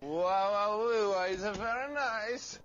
Wow, it's very nice.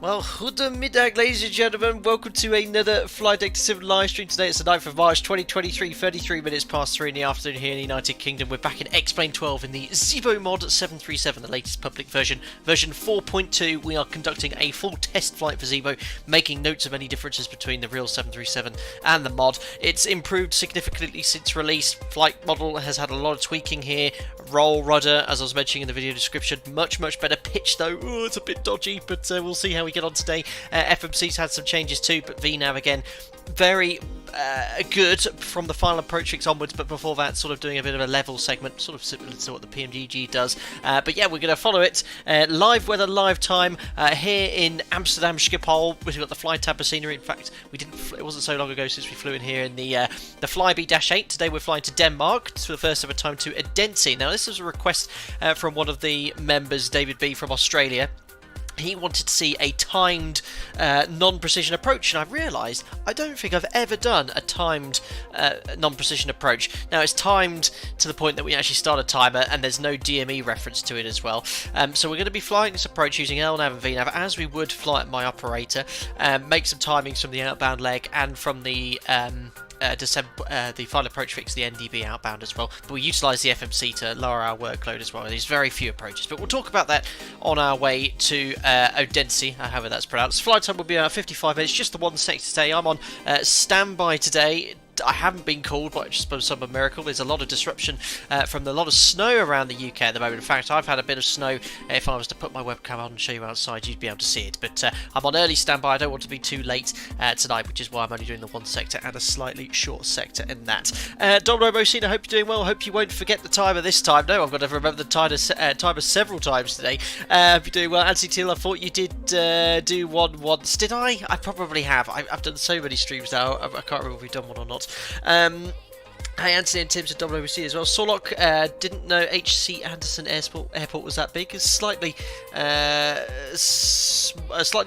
Well, goedemiddag ladies and gentlemen, welcome to another Flight Deck to Sim live stream. Today it's the 9th of March 2023, 33 minutes past 3 in the afternoon here in the United Kingdom. We're back in X-Plane 12 in the ZIBO mod 737, the latest public version, version 4.2. We are conducting a full test flight for ZIBO, making notes of any differences between the real 737 and the mod. It's improved significantly since release. Flight model has had a lot of tweaking here. Roll rudder, as I was mentioning in the video description, much better pitch though. Oh, it's a bit dodgy, but we'll see how we get on today. FMC's had some changes too, but VNAV again very good from the final approach fix onwards, but before that sort of doing a bit of a level segment, sort of similar to what the PMGG does. But yeah, we're going to follow it. Live weather, live time here in Amsterdam Schiphol. We've got the Flytabber scenery. In fact, it wasn't so long ago since we flew in here in the Flybe-8. Today we're flying to Denmark for the first ever time to Odense. Now this is a request from one of the members, David B from Australia. He wanted to see a timed non-precision approach, and I realised I don't think I've ever done a timed non-precision approach. Now it's timed to the point that we actually start a timer, and there's no DME reference to it as well. So we're going to be flying this approach using LNAV and VNAV as we would fly at my operator, make some timings from the outbound leg and from the the final approach fix, the NDB outbound as well, but we utilise the FMC to lower our workload as well. There's very few approaches, but we'll talk about that on our way to Odense, however that's pronounced. Flight time will be about 55 minutes, just the one sector today. I'm on standby today. I haven't been called by just by some miracle. There's a lot of disruption from a lot of snow around the UK at the moment. In fact, I've had a bit of snow. If I was to put my webcam on and show you outside, you'd be able to see it. But I'm on early standby. I don't want to be too late tonight, which is why I'm only doing the one sector and a slightly short sector in that. Domino Mosina, I hope you're doing well. Hope you won't forget the timer this time. No, I've got to remember the timer several times today. Hope you're doing well. Anthony Till, I thought you did do one once. Did I? I probably have. I've done so many streams now. I can't remember if we've done one or not. Hey, Anthony and Tim's at WC as well. Sorlock, didn't know HC Anderson Airport was that big. It's slightly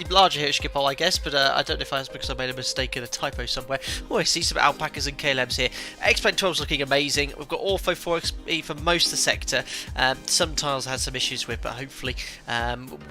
larger here at Schiphol, I guess, but I don't know if that's because I made a mistake in a typo somewhere. Oh, I see some alpacas and KLMs here. X-Plane 12's looking amazing. We've got Ortho 4XE for most of the sector. Some tiles I had some issues with, but hopefully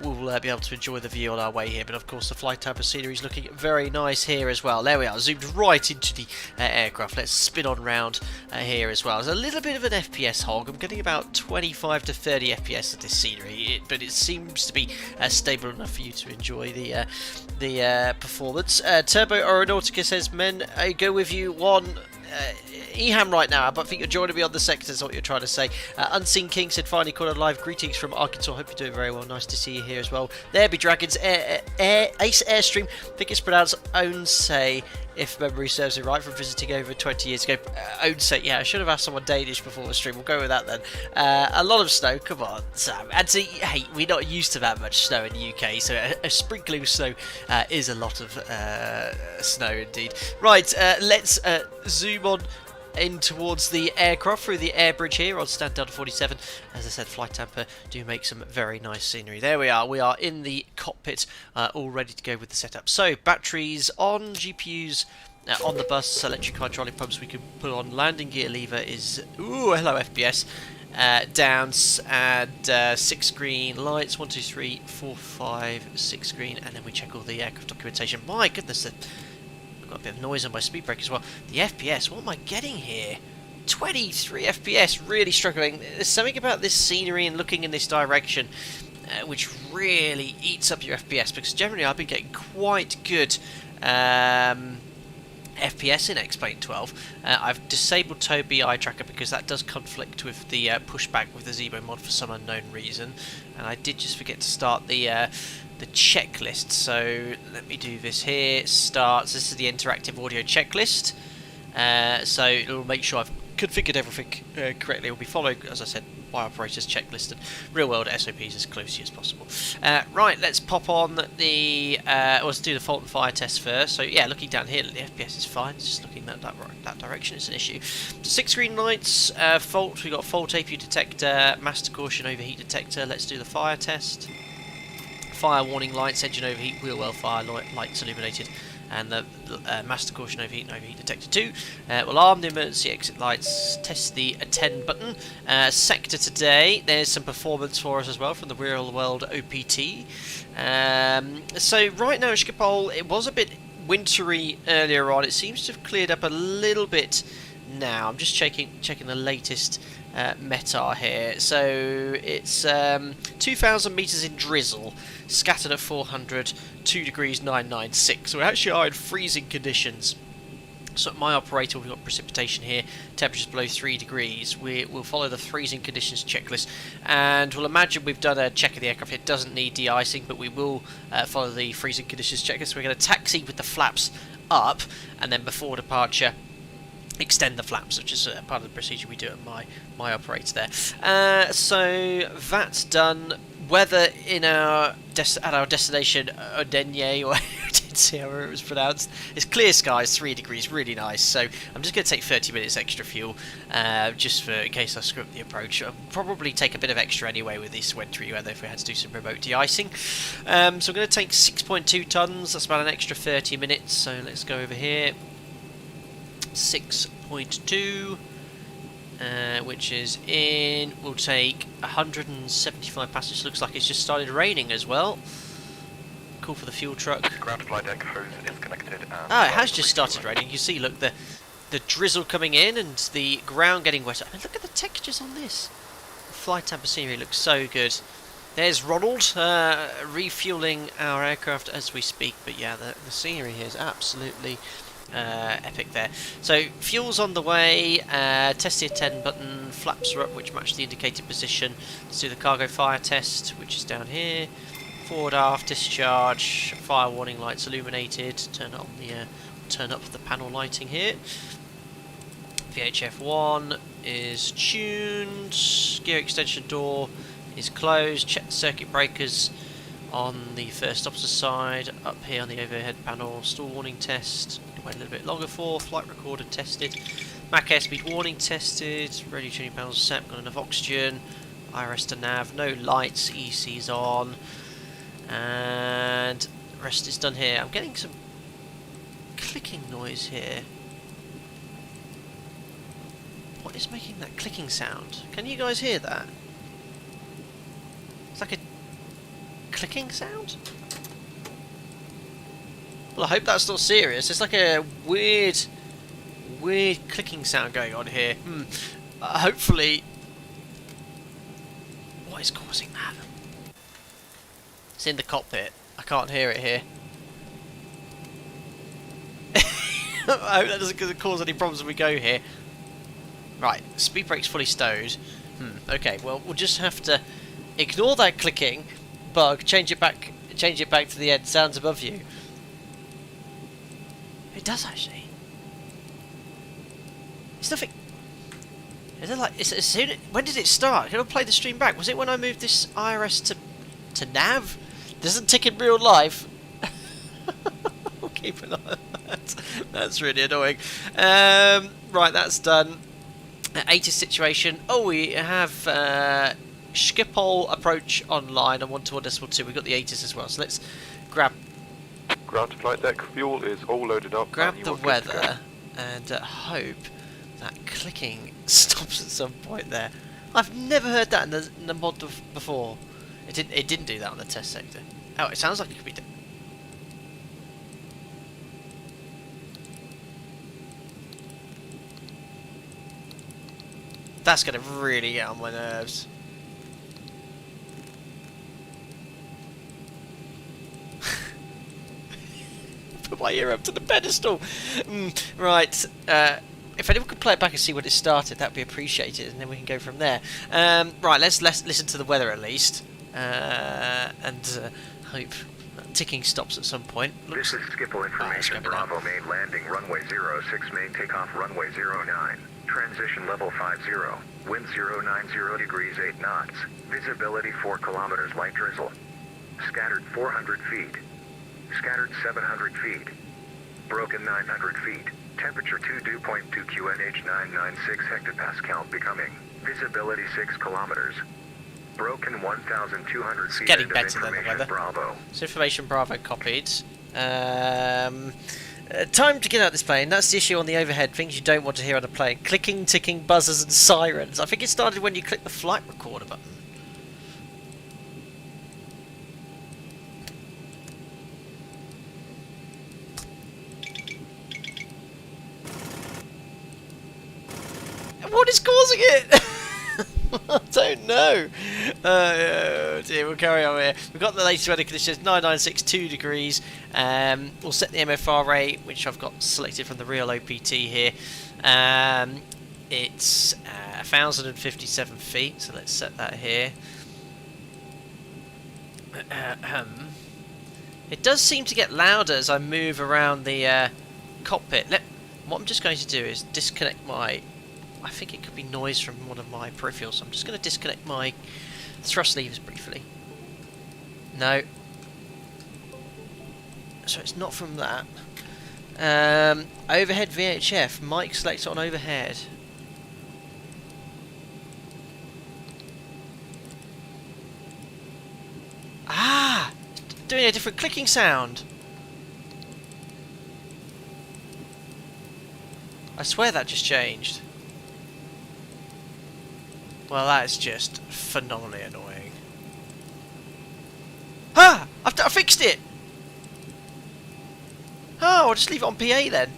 we'll be able to enjoy the view on our way here. But of course, the flight type of scenery is looking very nice here as well. There we are, zoomed right into the aircraft. Let's spin on round here as well. There's a little bit of an FPS hog. I'm getting about 25 to 30 FPS of this scenery, but it seems to be stable enough for you to enjoy the performance. Turbo Aeronautica says, men, I go with you one. EHAM right now, but I think you're joining me on the sector is what you're trying to say. Unseen King said, finally caught a live. Greetings from Arkansas. Hope you're doing very well. Nice to see you here as well. There be Dragons. Ace Airstream. I think it's pronounced Odense, if memory serves me right, from visiting over 20 years ago. Odense, yeah, I should have asked someone Danish before the stream. We'll go with that then. A lot of snow. Come on, Sam. And see, hey, we're not used to that much snow in the UK, so a sprinkling of snow is a lot of snow indeed. Right, let's zoom on in towards the aircraft through the air bridge here on stand Delta 47. As I said, Flight Tampa do make some very nice scenery. There we are. We are in the cockpit, all ready to go with the setup. So batteries on, GPUs on the bus, electric hydraulic pumps we can put on. Landing gear lever is hello FPS. Downs and 6 green lights, 1, 2, 3, 4, 5, 6 green, and then we check all the aircraft documentation. My goodness, I've got a bit of noise on my speed brake as well. The FPS, what am I getting here? 23 FPS, really struggling. There's something about this scenery and looking in this direction which really eats up your FPS, because generally I've been getting quite good FPS in X-Plane 12. I've disabled Tobii eye tracker because that does conflict with the pushback with the ZIBO mod for some unknown reason, and I did just forget to start the checklist. So let me do this here. Starts. This is the interactive audio checklist. So it'll make sure I've configured everything correctly. It will be following, as I said, by operators checklist and real world SOPs as closely as possible. Right, let's pop on the let's do the fault and fire test first. So yeah, looking down here, the FPS is fine. It's just looking that direction is an issue. 6 green lights, fault. We got fault APU detector, master caution overheat detector. Let's do the fire test. Fire warning lights, engine overheat, wheel well fire lights illuminated, and the master caution overheat and overheat detector 2. We'll arm the emergency exit lights, test the attend button. Sector today, there's some performance for us as well from the real world OPT. So right now at Schiphol, it was a bit wintry earlier on. It seems to have cleared up a little bit now. I'm just checking the latest METAR here. So it's 2,000 metres in drizzle, scattered at 400, 2 degrees 996. So we actually are in freezing conditions. So at my operator, we've got precipitation here, temperatures below 3 degrees. We'll follow the freezing conditions checklist, and we'll imagine we've done a check of the aircraft. It doesn't need de-icing, but we will follow the freezing conditions checklist. We're going to taxi with the flaps up, and then before departure, extend the flaps, which is part of the procedure we do at my operator there. So that's done. Weather in at our destination Odense, or I didn't see how it was pronounced. It's clear skies, 3 degrees, really nice. So I'm just going to take 30 minutes extra fuel, just for in case I screw up the approach. I'll probably take a bit of extra anyway with this wintry weather if we had to do some remote de-icing. So I'm going to take 6.2 tons. That's about an extra 30 minutes. So let's go over here. 6.2, which is in, we'll take 175 passengers. Looks like it's just started raining as well. Cool for the fuel truck. Ground flight deck hose is connected. It has just started raining. You see, look, the drizzle coming in and the ground getting wetter. I mean, look at the textures on this. The flight Tampa scenery looks so good. There's Ronald refueling our aircraft as we speak. But yeah, the scenery here is absolutely epic there. So fuel's on the way, test the 10 button, flaps are up which match the indicated position. Let's do the cargo fire test, which is down here. Forward aft discharge, fire warning lights illuminated, turn up the panel lighting here. VHF 1 is tuned, gear extension door is closed, check the circuit breakers on the first officer side, up here on the overhead panel, stall warning test, wait a little bit longer for, flight recorder tested, Mach airspeed warning tested, radio tuning panels set, got enough oxygen, IRS to nav, no lights, EC's on, and the rest is done here. I'm getting some clicking noise here. What is making that clicking sound? Can you guys hear that? It's like a clicking sound? Well, I hope that's not serious. It's like a weird clicking sound going on here. Hopefully... What is causing that? It's in the cockpit. I can't hear it here. I hope that doesn't cause any problems when we go here. Right, speed brake's fully stowed. Okay, well, we'll just have to ignore that clicking bug, change it back to the end, sounds above you. It does actually. It's nothing. Is it like as soon? When did it start? Can I play the stream back? Was it when I moved this IRS to nav? Doesn't tick in real life. We'll keep an eye on that. That's really annoying. Right, that's done. ATIS situation. Oh, we have Schiphol approach online and 1-2. We've got the ATIS as well. So let's grab Ground to flight deck, fuel is all loaded up. grab the weather and hope that clicking stops at some point there. I've never heard that in the mod before. It didn't do that on the test sector. Oh, it sounds like it could be. That's going to really get on my nerves. Put my ear up to the pedestal. Right. If anyone could play it back and see when it started, that would be appreciated, and then we can go from there. Right, let's listen to the weather at least, and hope that ticking stops at some point. This is Schiphol information. Bravo main landing runway 06 main takeoff runway 09. Transition level 50. Wind 090 degrees 8 knots. Visibility 4 kilometers light drizzle. Scattered 400 feet. Scattered 700 feet. Broken 900 feet. Temperature 2.2 QNH 996 hectopascal becoming. Visibility 6 kilometers. Broken 1,200 feet. Getting better than the weather. Bravo. So information Bravo copied. Time to get out this plane. That's the issue on the overhead. Things you don't want to hear on a plane. Clicking, ticking, buzzers and sirens. I think it started when you click the flight recorder button. What is causing it? I don't know. Oh dear, we'll carry on here. We've got the latest weather conditions, 9962 degrees. We'll set the MFR rate, which I've got selected from the real OPT here. It's 1,057 feet, so let's set that here. It does seem to get louder as I move around the cockpit. What I'm just going to do is disconnect my... I think it could be noise from one of my peripherals, so I'm just going to disconnect my thrust levers briefly. No. So it's not from that. Overhead VHF. Mic selector on overhead. Ah! Doing a different clicking sound. I swear that just changed. Well, that is just phenomenally annoying. Ah! I fixed it! Oh, I'll just leave it on PA then.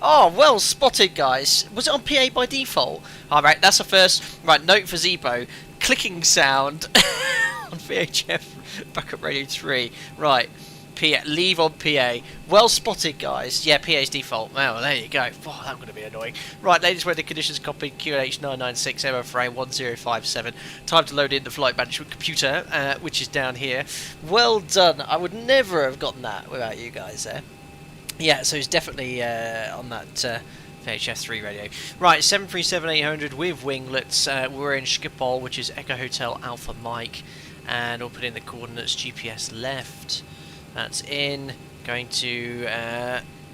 Oh, well spotted, guys. Was it on PA by default? Alright, that's the first. Right, note for ZIBO. Clicking sound on VHF backup radio 3. Right. PA, leave on PA. Well spotted, guys. Yeah, PA's default. Well, there you go. Oh, that's going to be annoying. Right, latest weather conditions copied. QNH 996 error frame 1057. Time to load in the flight management computer, which is down here. Well done. I would never have gotten that without you guys there. Yeah, so it's definitely on that VHF3 radio. Right, 737-800 with winglets. We're in Schiphol, which is Echo Hotel Alpha Mike. And we'll put in the coordinates GPS left. That's in. Going to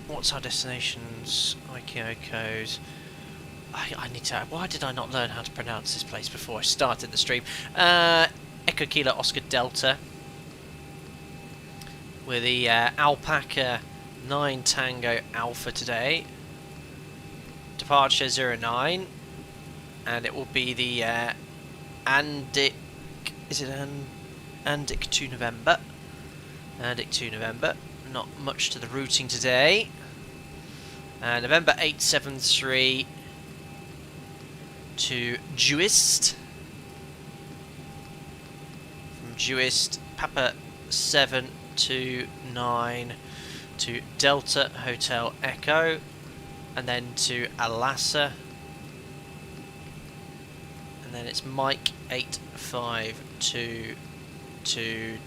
what's our destinations? IKO code. I need to. Why did I not learn how to pronounce this place before I started the stream? Echo Kilo Oscar Delta. With the Alpaca 9 Tango Alpha today. Departure 09, and it will be the Andic. Is it Andic to November? Andic to November. Not much to the routing today. November 873 to Juist. From Juist, Papa 729 to Delta Hotel Echo, and then to Alassa. And then it's Mike 852 to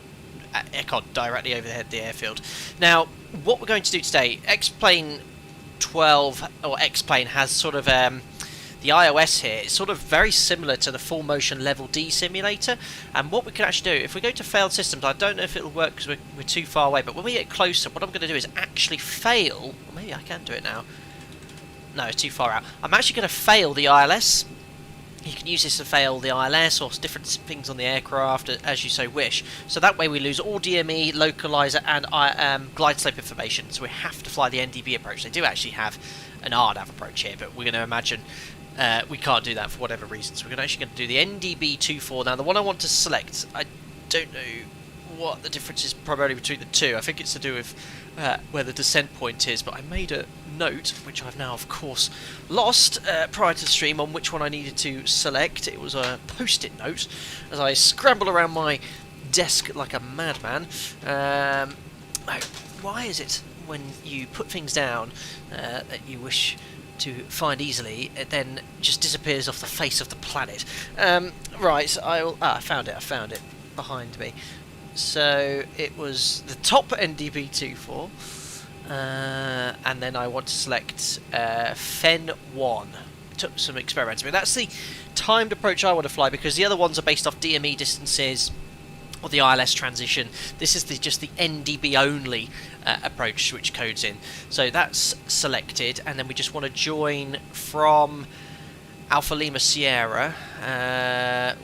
EKOD, directly overhead the airfield. Now, what we're going to do today, X-Plane 12, or X-Plane has sort of the iOS here. It's sort of very similar to the full motion level D simulator. And what we can actually do, if we go to failed systems, I don't know if it'll work because we're too far away, but when we get closer, what I'm going to do is actually fail. Or maybe I can do it now. No, it's too far out. I'm actually going to fail the ILS. You can use this to fail the ILS or different things on the aircraft as you so wish. So that way we lose all DME, localizer and glide slope information. So we have to fly the NDB approach. They do actually have an RDAV approach here, but we're going to imagine we can't do that for whatever reason. So we're actually going to do the NDB 24. Now the one I want to select, I don't know what the difference is primarily between the two. I think it's to do with where the descent point is, but I made a note, which I've now of course lost prior to the stream, on which one I needed to select. It was a post-it note as I scramble around my desk like a madman. Why is it when you put things down that you wish to find easily, it then just disappears off the face of the planet? Right, so I found it behind me. So it was the top NDB 24, and then I want to select FEN 1. Took some experiments. I mean, that's the timed approach I want to fly, because the other ones are based off DME distances or the ILS transition. This is just the NDB only approach which codes in. So that's selected, and then we just want to join from Alpha Lima Sierra,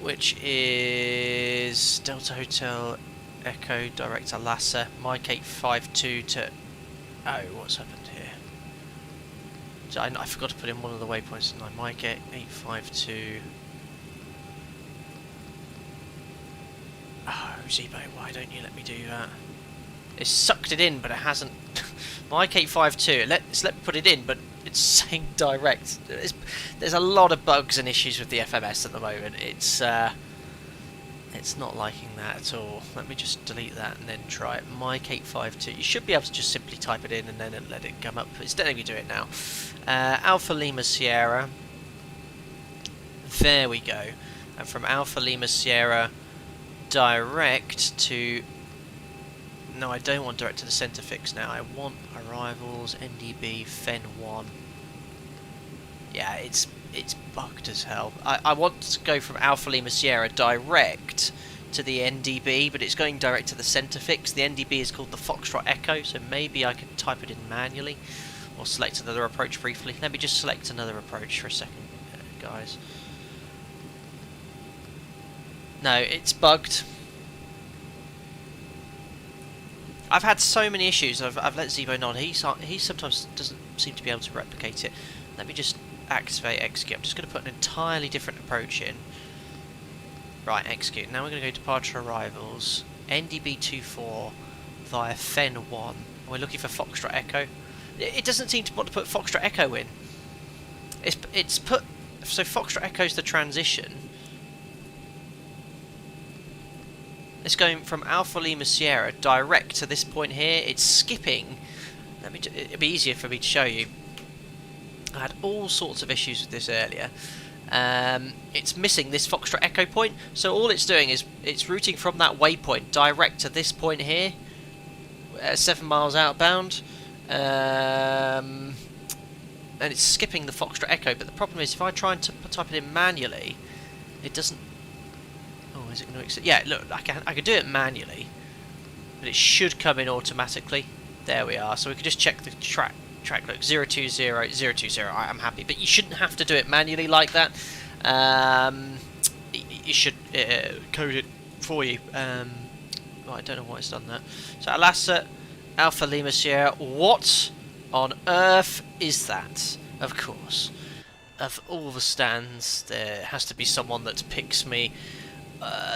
which is Delta Hotel Echo direct to Lhasa, Mike 852 to... Oh, what's happened here? So I forgot to put in one of the waypoints, didn't I? Mike 852... Oh, ZIBO, why don't you let me do that? It's sucked it in, but it hasn't... Mike 852, let me put it in, but it's saying direct. There's a lot of bugs and issues with the FMS at the moment. It's not liking that at all. Let me just delete that and then try it. Mike 852. You should be able to just simply type it in and then let it come up. It's letting me do it now. Alpha Lima Sierra. There we go. And from Alpha Lima Sierra direct to... No, I don't want direct to the centre fix now. I want arrivals, NDB, FEN 1. Yeah, it's bugged as hell. I want to go from Alpha Lima Sierra direct to the NDB, but it's going direct to the centre fix. The NDB is called the Foxtrot Echo, so maybe I can type it in manually or select another approach briefly. Let me just select another approach for a second, guys. No, it's bugged. I've had so many issues. I've let ZIBO know. He sometimes doesn't seem to be able to replicate it. Let me just activate execute. I'm just going to put an entirely different approach in. Right, execute. Now we're going to go departure arrivals, NDB 24 via FEN 1. We're looking for Foxtrot Echo. It doesn't seem to want to put Foxtrot Echo in. It's put... So Foxtrot Echo's the transition. It's going from Alpha Lima Sierra direct to this point here. It's skipping. It'd be easier for me to show you. I had all sorts of issues with this earlier. It's missing this Foxtrot Echo point, so all it's doing is it's routing from that waypoint direct to this point here, 7 miles outbound, and it's skipping the Foxtrot Echo. But the problem is, if I try and type it in manually, it doesn't. Oh, is it going to accept? Yeah, look, I can do it manually, but it should come in automatically. There we are. So we can just check the track look 020 020. I'm happy, but you shouldn't have to do it manually like that. You should code it for you. Well, I don't know why it's done that. So Alassa Alpha Lima Sierra. What on earth is that? Of course, of all the stands, there has to be someone that picks me.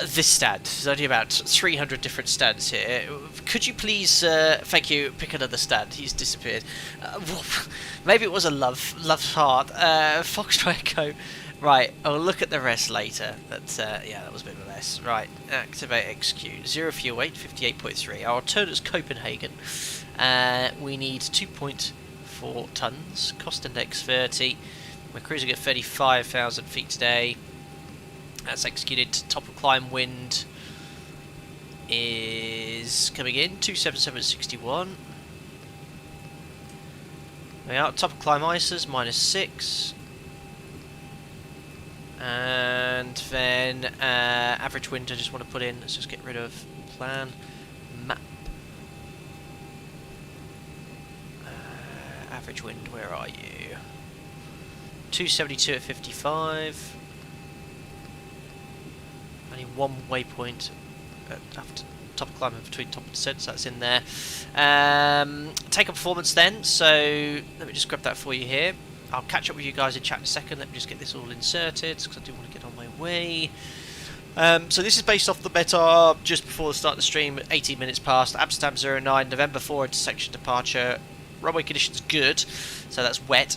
This stand. There's only about 300 different stands here. Could you please, thank you, pick another stand? He's disappeared. Maybe it was a love heart. Foxtrot Echo. Right, I'll look at the rest later. Yeah, that was a bit of a mess. Right, activate execute. 0 fuel weight, 58.3. Our alternate Copenhagen. We need 2.4 tons. Cost index 30. We're cruising at 35,000 feet today. That's executed. Top of climb wind is coming in 277.61. We are top of climb ISOs -6, and then average wind. I just want to put in. Let's just get rid of plan map. Average wind. Where are you? 272 at 55. Only one waypoint after top of climb between top and descent, so that's in there. Take a performance then, so let me just grab that for you here. I'll catch up with you guys in chat in a second. Let me just get this all inserted because I do want to get on my way. So this is based off the METAR just before the start of the stream, 18 minutes past. Amsterdam 09, November 4 intersection departure. Runway conditions good, so that's wet.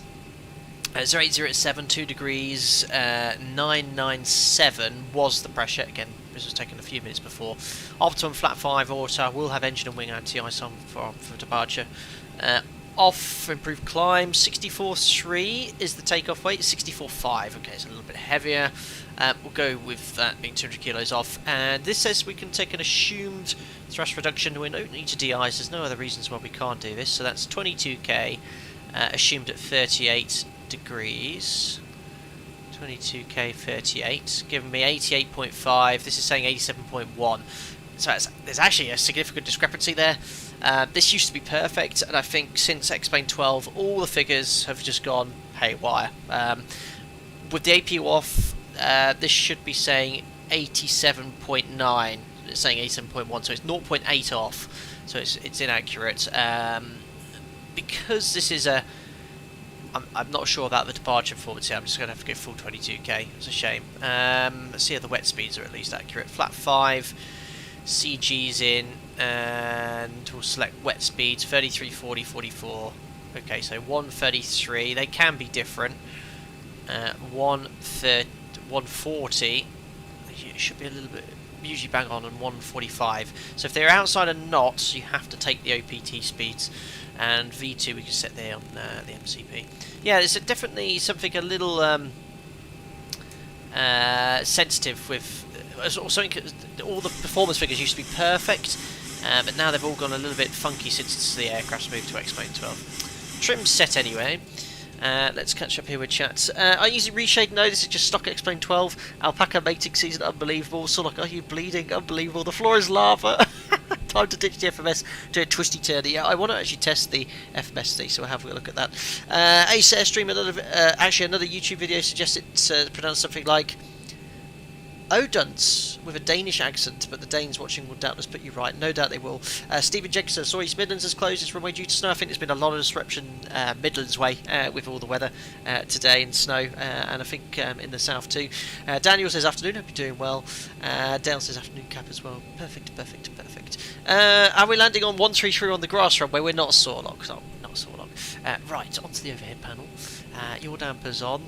080 at 2 degrees, 997 was the pressure. Again, this was taken a few minutes before. Optimum flat 5 auto, will have engine and wing anti-ice on for departure. Off for improved climb, 64.3 is the takeoff weight, 64.5, okay, it's a little bit heavier. We'll go with that being 200 kilos off. And this says we can take an assumed thrust reduction. We don't need to de-ice, there's no other reasons why we can't do this. So that's 22k, assumed at 38 degrees. 22k 38, giving me 88.5. This is saying 87.1. So there's actually a significant discrepancy there. This used to be perfect, and I think since X-Plane 12, all the figures have just gone haywire. With the APU off, this should be saying 87.9. It's saying 87.1, so it's 0.8 off. So it's inaccurate. Because this is a... I'm not sure about the departure performance here. I'm just going to have to go full 22k. It's a shame. Let's see if the wet speeds are at least accurate. Flat 5, CG's in, and we'll select wet speeds 33, 40, 44. Okay, so 133. They can be different. 140. It should be a little bit. Usually bang on 145. So if they're outside of knots, you have to take the OPT speeds. And V2 we can set there on the MCP. Yeah, there's definitely something a little sensitive with something. All the performance figures used to be perfect, but now they've all gone a little bit funky since the aircraft's moved to X-Plane 12. Trim's set anyway. Let's catch up here with chat. I use reshade? No, this is just stock X-Plane 12. Alpaca mating season, unbelievable. So like, are you bleeding? Unbelievable. The floor is lava. Time to ditch the FMS, do a twisty turny. Yeah, I want to actually test the FMS, so we'll have a look at that. Ace Airstream, actually another YouTube video suggests it's pronounced something like Odense with a Danish accent, but the Danes watching will doubtless put you right. No doubt they will. Stephen Jenkinson, sorry, East Midlands has closed its runway due to snow. I think there's been a lot of disruption Midlands way with all the weather today and snow, and I think in the south too. Daniel says afternoon, hope you're doing well. Dale says afternoon cap as well. Perfect. Are we landing on 133 on the grass runway? We're not Sorlock. No, not Sorlock. Right, onto the overhead panel. Your dampers on.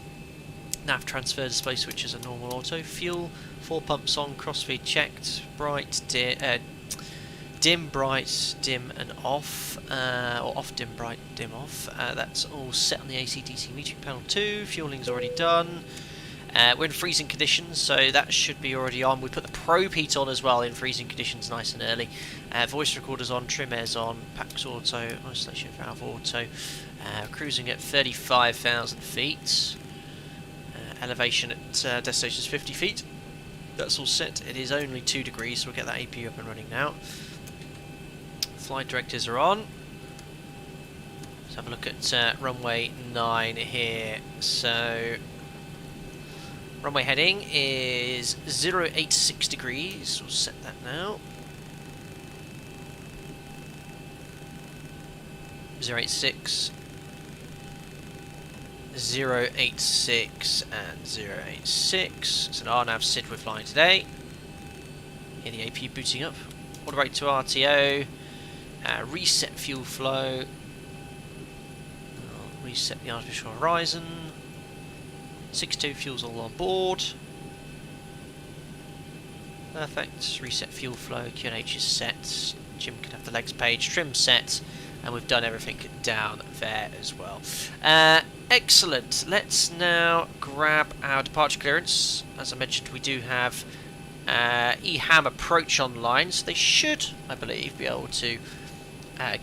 Nav transfer display switches are normal auto. Fuel, 4 pumps on, crossfeed checked, bright, dim, bright, dim and off, or off, dim, bright, dim, off. That's all set on the AC/DC metering panel too. Fueling's already done. We're in freezing conditions, so that should be already on. We put the probe heat on as well in freezing conditions nice and early. Voice recorders on, trim airs on, PAX auto, isolation valve auto. Cruising at 35,000 feet. Elevation at destination is 50 feet. That's all set. It is only 2 degrees, so we'll get that AP up and running now. Flight directives are on. Let's have a look at runway 9 here. So runway heading is 086 degrees. We'll set that now. 086, 086 and 086. It's an RNAV SID we're flying today. Here the AP booting up. Order rate to RTO. Reset fuel flow. I'll reset the artificial horizon. 6.2 fuel's all on board. Perfect. Reset fuel flow. QNH is set. Jim can have the legs page. Trim set. And we've done everything down there as well. Excellent. Let's now grab our departure clearance. As I mentioned, we do have EHAM Approach online, so they should, I believe, be able to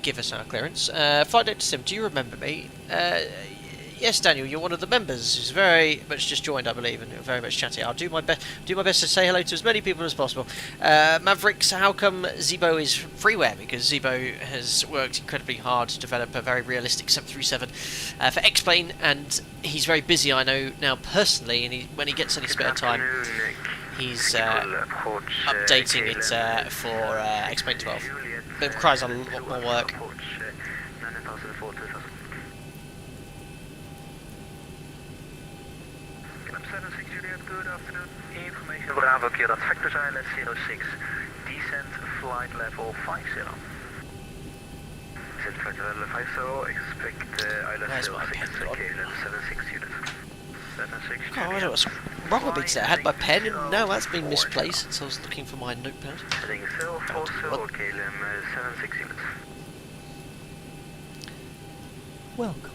give us our clearance. Flight Data Sim, do you remember me? Yes, Daniel, you're one of the members who's very much just joined, I believe, and you're very much chatty. I'll do my best to say hello to as many people as possible. Mavericks, how come ZIBO is freeware? Because ZIBO has worked incredibly hard to develop a very realistic 737 for X-Plane, and he's very busy, I know now personally, and when he gets any spare time, he's updating it for X-Plane 12. But it requires a lot more work. Good afternoon. Information Bravo, clear at Vectors ILS 06. Descent flight level 50. Descent flight level 50. Expect ILS 06 KLM 76 units. 76 Oh, I don't know what's wrong with me today. I had my pen and now that's been misplaced, so I was looking for my notepad. Heading 040 KLM 76 units. Welcome.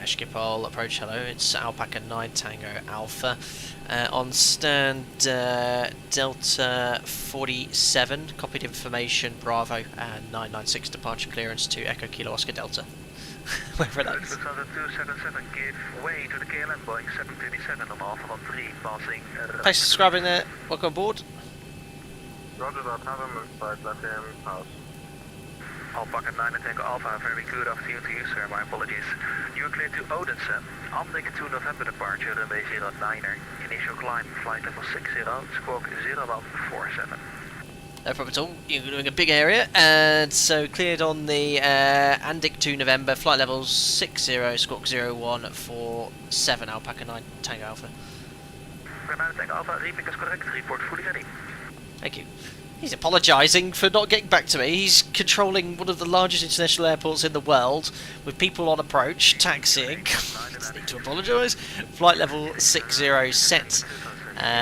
Schiphol, approach, hello, it's Alpaca 9 Tango Alpha. On stand Delta 47, copied information, Bravo, 996 departure clearance to Echo Kilo Oscar Delta. Wherever that is. 277, give way to the KLM Boeing 737 on Alpha 13, passing. Thanks for subscribing there, welcome aboard. Roger that, have a move side, let him pass. Alpaca 9 and Tango Alpha, very good afternoon to you, sir. My apologies. You are cleared to Odense. Omnic to November departure, runway 09er. Initial climb, flight level 60, squawk 0147. No problem at all. You're doing a big area, and so cleared on the Andic to November, flight level 60, squawk 0147, Alpaca 9 Tango Alpha. 9 Tango Alpha, reading is correct, report fully ready. Thank you. He's apologising for not getting back to me. He's controlling one of the largest international airports in the world with people on approach, taxiing. Doesn't need to apologise. Flight level 60 set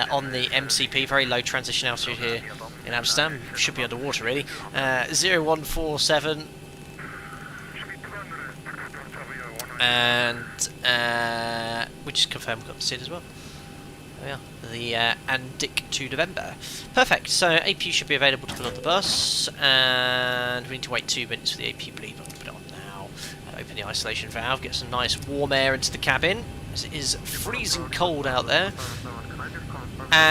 on the MCP. Very low transition altitude here in Amsterdam. Should be underwater really. 0147. And we just confirmed we've got the SID as well. There we are. The Andic to November. Perfect, so AP should be available to put on the bus, and we need to wait 2 minutes for the AP bleed. I'm going to put it on now, and open the isolation valve, get some nice warm air into the cabin, as it is freezing cold out there.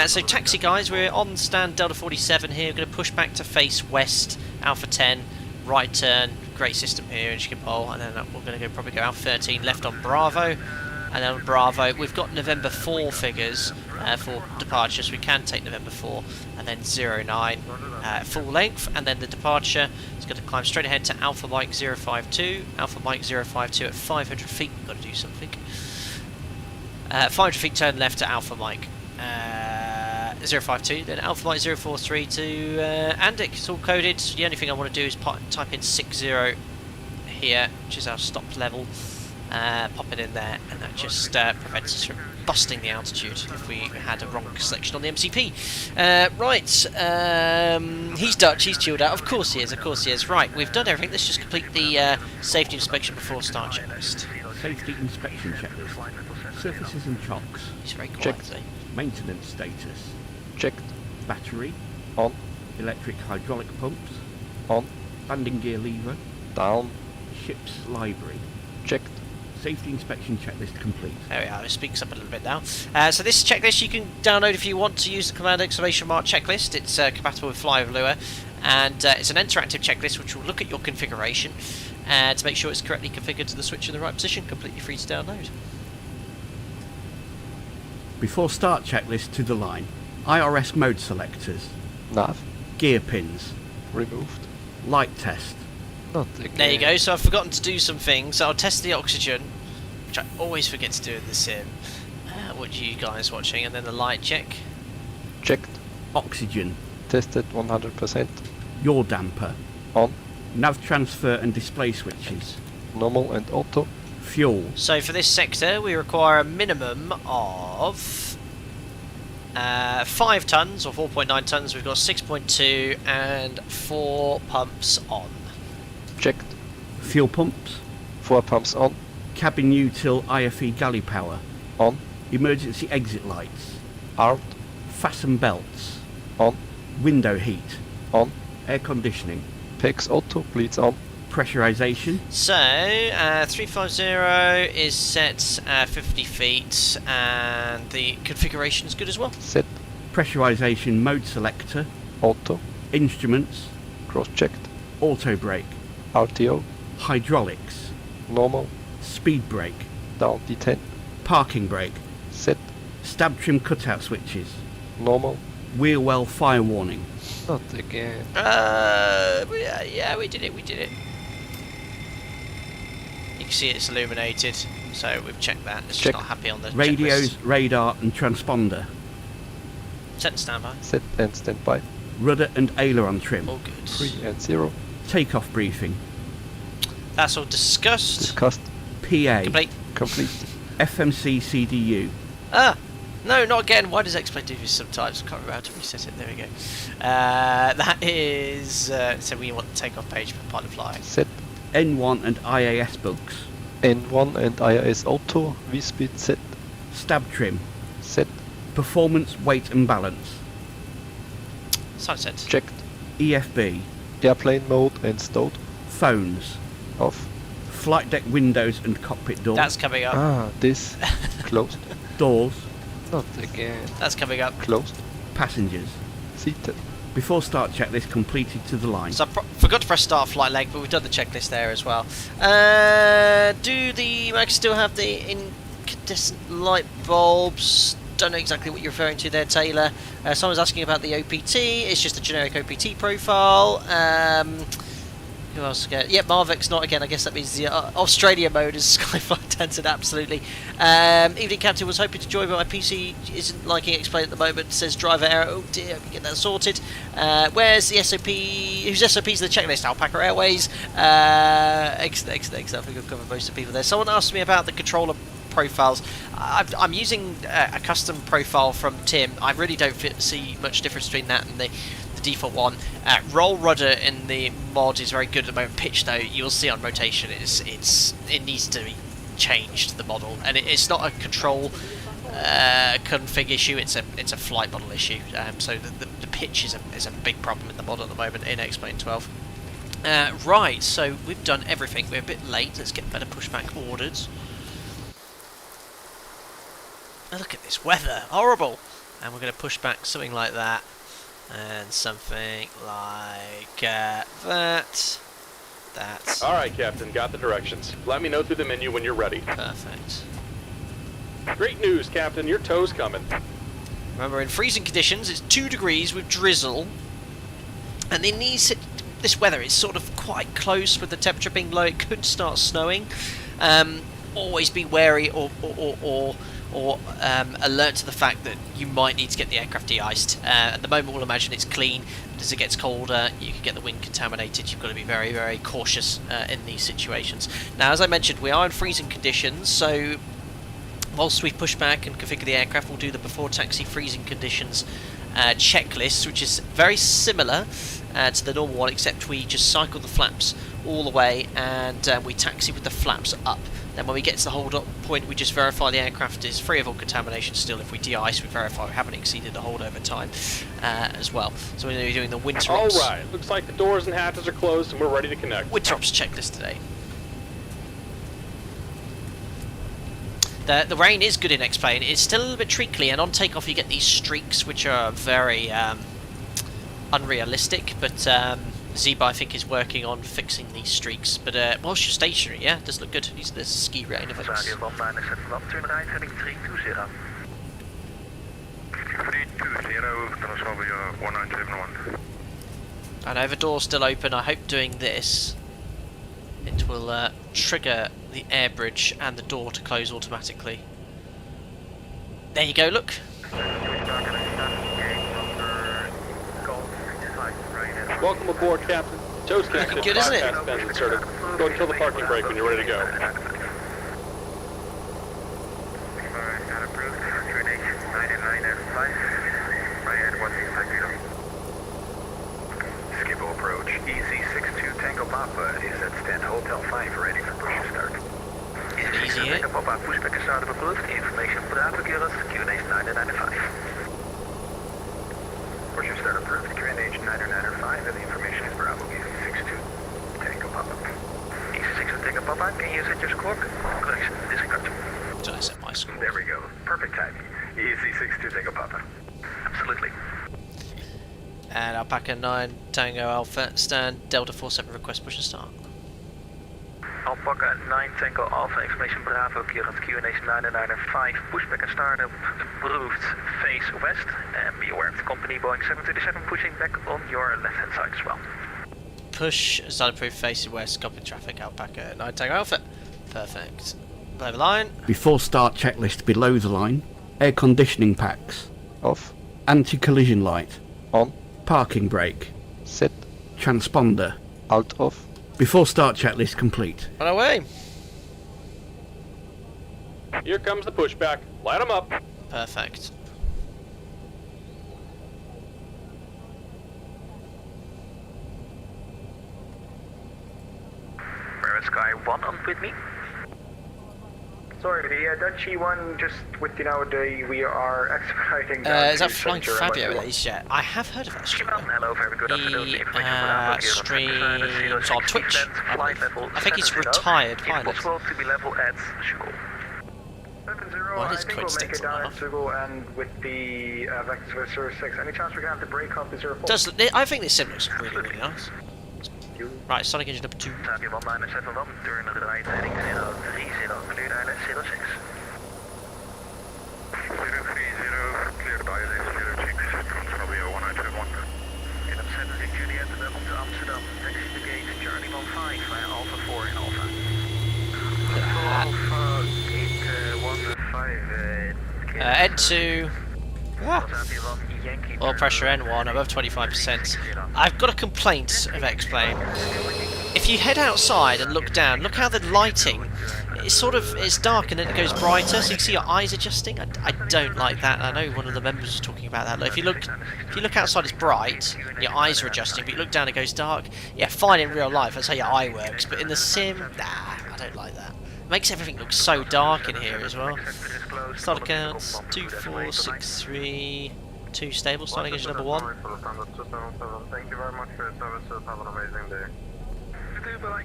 So taxi guys, we're on stand Delta 47 here, we're going to push back to face west, Alpha 10, right turn, great system here in Schiphol, and then we're going to probably go Alpha 13, left on Bravo. And then on Bravo, we've got November 4 figures for departure, so we can take November 4, and then 09 full length, and then the departure is going to climb straight ahead to Alpha Mike 052, Alpha Mike 052 at 500 feet, we've got to do something. 500 feet turn left to Alpha Mike 052, then Alpha Mike 043 to Andic, it's all coded. The only thing I want to do is type in 60 here, which is our stop level. pop it in there, and that just prevents us from busting the altitude if we had a wrong selection on the MCP. He's Dutch, he's chilled out. Of course he is. Right, we've done everything. Let's just complete the safety inspection before start checklist. Safety inspection checklist. Surfaces and chocks. He's very quiet Checked. today. Maintenance status. Checked. Battery. On. Electric hydraulic pumps. On. Landing gear lever. Down. Ship's library. Checked. Safety inspection checklist complete. There we are, it speaks up a little bit now. So this checklist you can download if you want to use the command ! Checklist. It's compatible with Fly with Lua, and it's an interactive checklist which will look at your configuration to make sure it's correctly configured to the switch in the right position. Completely free to download. Before start checklist to the line. IRS mode selectors. Nav. Gear pins. Removed. Light test. Not again. There you go, so I've forgotten to do some things. I'll test the oxygen, which I always forget to do in the sim. What are you guys watching? And then the light check. Checked. Oxygen. Tested 100%. Yaw damper. On. Nav transfer and display switches. Normal and auto. Fuel. So for this sector we require a minimum of 5 tons or 4.9 tons. We've got 6.2 and 4 pumps on. Checked. Fuel pumps. 4 pumps on. Cabin util IFE galley power. On. Emergency exit lights. Out. Fasten belts. On. Window heat. On. Air conditioning. PEX auto. Bleeds on. Pressurization. So 350 is set 50 feet, and the configuration is good as well. Set. Pressurization mode selector. Auto. Instruments. Cross-checked. Auto brake. RTO. Hydraulics. Normal. Speed brake. Down D10. Parking brake. Set. Stab trim cutout switches. Normal. Wheel well fire warning. Not again. Yeah, we did it. You can see it's illuminated, so we've checked that. It's Check. just not happy on the Radios, checklist. radar and transponder. Set and standby. Set and standby. Rudder and aileron trim. All good. 3 and 0. Takeoff briefing. That's all discussed. Discussed. PA. Complete. Complete. FMC CDU. No, not again. Why does X-Plane do this sometimes? I can't remember how to reset it. There we go. That is... so we want the takeoff page for pilot fly. Set. N1 and IAS bugs. N1 and ILS auto. V-speed set. Stab trim. Set. Performance, weight and balance. Side set. Checked. EFB. Airplane mode and stowed. Phones. Off. Flight deck windows and cockpit door. That's coming up. Ah, this. Closed. Doors. Not again. That's coming up. Closed. Passengers. Seated. Before start checklist completed to the line. So I forgot to press start flight leg, but we've done the checklist there as well. Do the Macs still have the incandescent light bulbs? Don't know exactly what you're referring to there, Taylor. Someone's asking about the OPT. It's just a generic OPT profile. Who else? Yeah, Marvek's not again. I guess that means the Australia mode is Skyflight answered absolutely. Evening Captain was hoping to join, but my PC isn't liking X-Plane at the moment. Says driver error. Oh dear, we get that sorted. Where's the SOP? Whose SOP's the checklist? Alpaca Airways. Excellent. I think I've covered most of the people there. Someone asked me about the controller profiles. I'm using a custom profile from Tim. I really don't see much difference between that and the default one. Roll rudder in the mod is very good at the moment. Pitch though, you'll see on rotation, it needs to be changed, the model, and it's not a control config issue. It's a flight model issue. So the pitch is a big problem in the mod at the moment in X-Plane 12. Right, so we've done everything. We're a bit late. Let's get better pushback ordered. Oh, look at this weather, horrible. And we're going to push back something like that. And something like that. That's Alright, Captain, got the directions. Let me know through the menu when you're ready. perfect. Great news, Captain, your tow's coming. Remember, in freezing conditions, it's 2 degrees with drizzle. And in this weather, it's sort of quite close with the temperature being low. It could start snowing. Always be wary or or alert to the fact that you might need to get the aircraft de-iced. At the moment we'll imagine it's clean, but as it gets colder you can get the wind contaminated. You've got to be very, very cautious in these situations. Now, as I mentioned, we are in freezing conditions, so whilst we push back and configure the aircraft, we'll do the before taxi freezing conditions checklist, which is very similar to the normal one, except we just cycle the flaps all the way and we taxi with the flaps up. Then when we get to the hold up point, we just verify the aircraft is free of all contamination still. If we de-ice, we verify we haven't exceeded the holdover time as well. So we're doing the winter ops. Alright, looks like the doors and hatches are closed and we're ready to connect. Winter ops checklist today. The rain is good in X-Plane. It's still a little bit treacly, and on takeoff you get these streaks which are very unrealistic, but ZIBO I think is working on fixing these streaks. But whilst you're stationary, yeah, it does look good. There's ski rain effects. 1971. I know the door's still open. I hope doing this it will trigger the air bridge and the door to close automatically. There you go, look. Welcome aboard, Captain. Toes connected. Good, isn't it? Bypass fence inserted. Go and kill the parking brake when you're ready to go. Schiphol approach. EZ62 Tango Papa is at stand Hotel 5 ready for push and start. Easy here. Tango Papa pushback and start approved. Information Bravo Killers, QNH 995. Push and start approved. QNH 995 and the information is Bravo EZ62 Tango Papa. EZ62 Tango Papa, can you set your squawk? Correction, disregard. Did I set my score? There we go. Perfect timing. EZ62 Tango Papa. Absolutely. And Alpaca 9 Tango Alpha stand Delta 47 request push and start. Alpaca 9 Tango Alpha information Bravo clearance QNH 995 pushback and startup approved face west, and be aware of the company Boeing 737 pushing back on your left hand side as well. Push start approved face west, copy traffic Alpaca 9 Tango Alpha. Perfect. Below the line. Before start checklist below the line. Air conditioning packs. Off. Anti-collision light. On. Parking brake. Set. Transponder. Out of. Before start checklist complete. On our way. Here comes the pushback. Light them up. Perfect. Private Sky 1 on with me. Sorry, the Dutch E1 just within our day, we are expediting down is that to Flying Center Fabio and that is yet? I have heard of that stream. Hello, very good afternoon. The information for Bravo Streams on Twitch. Flight level I think he's 70. retired If pilot. possible to be level at Schiphol. 70, Why I does think Twitch we'll stick make it to down that? at Schiphol and with the Vector 06. Any chance we can have the brake up to 04? Does I think this sim looks really, really nice. Right, Sonic Engine number 2. Tapia 1971, turn right heading 030, clear ILS 06. 030, clear ILS 06, Romeo 1971. In op 76 Juliet, welkom to Amsterdam. Taxi to gate Charlie 15 via Alpha 4 in Alpha. Alpha gate 15. N2. Oil pressure N1 above 25%. I've got a complaint of X-Plane. If you head outside and look down, look how the lighting, it's dark and then it goes brighter, so you can see your eyes adjusting. I don't like that. I know one of the members was talking about that. Like, if you look outside, it's bright, your eyes are adjusting, but you look down, it goes dark. Yeah, fine in real life, that's how your eye works, but in the sim, nah, I don't like that. It makes everything look so dark in here as well. Start accounts 2463. 2 stable, starting engine number 1. Thank you very much for your services. Have an amazing day. You too, bye.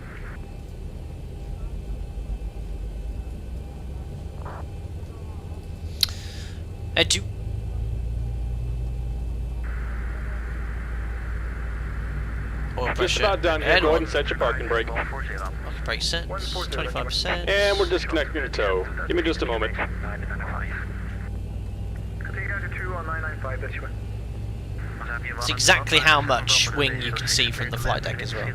N2. Oil Just pressure. about done here. Go ahead and set your parking brake. Brake set, 25%. And we're disconnecting your tow. Give me just a moment. It's exactly how much wing you can see from the flight deck as well.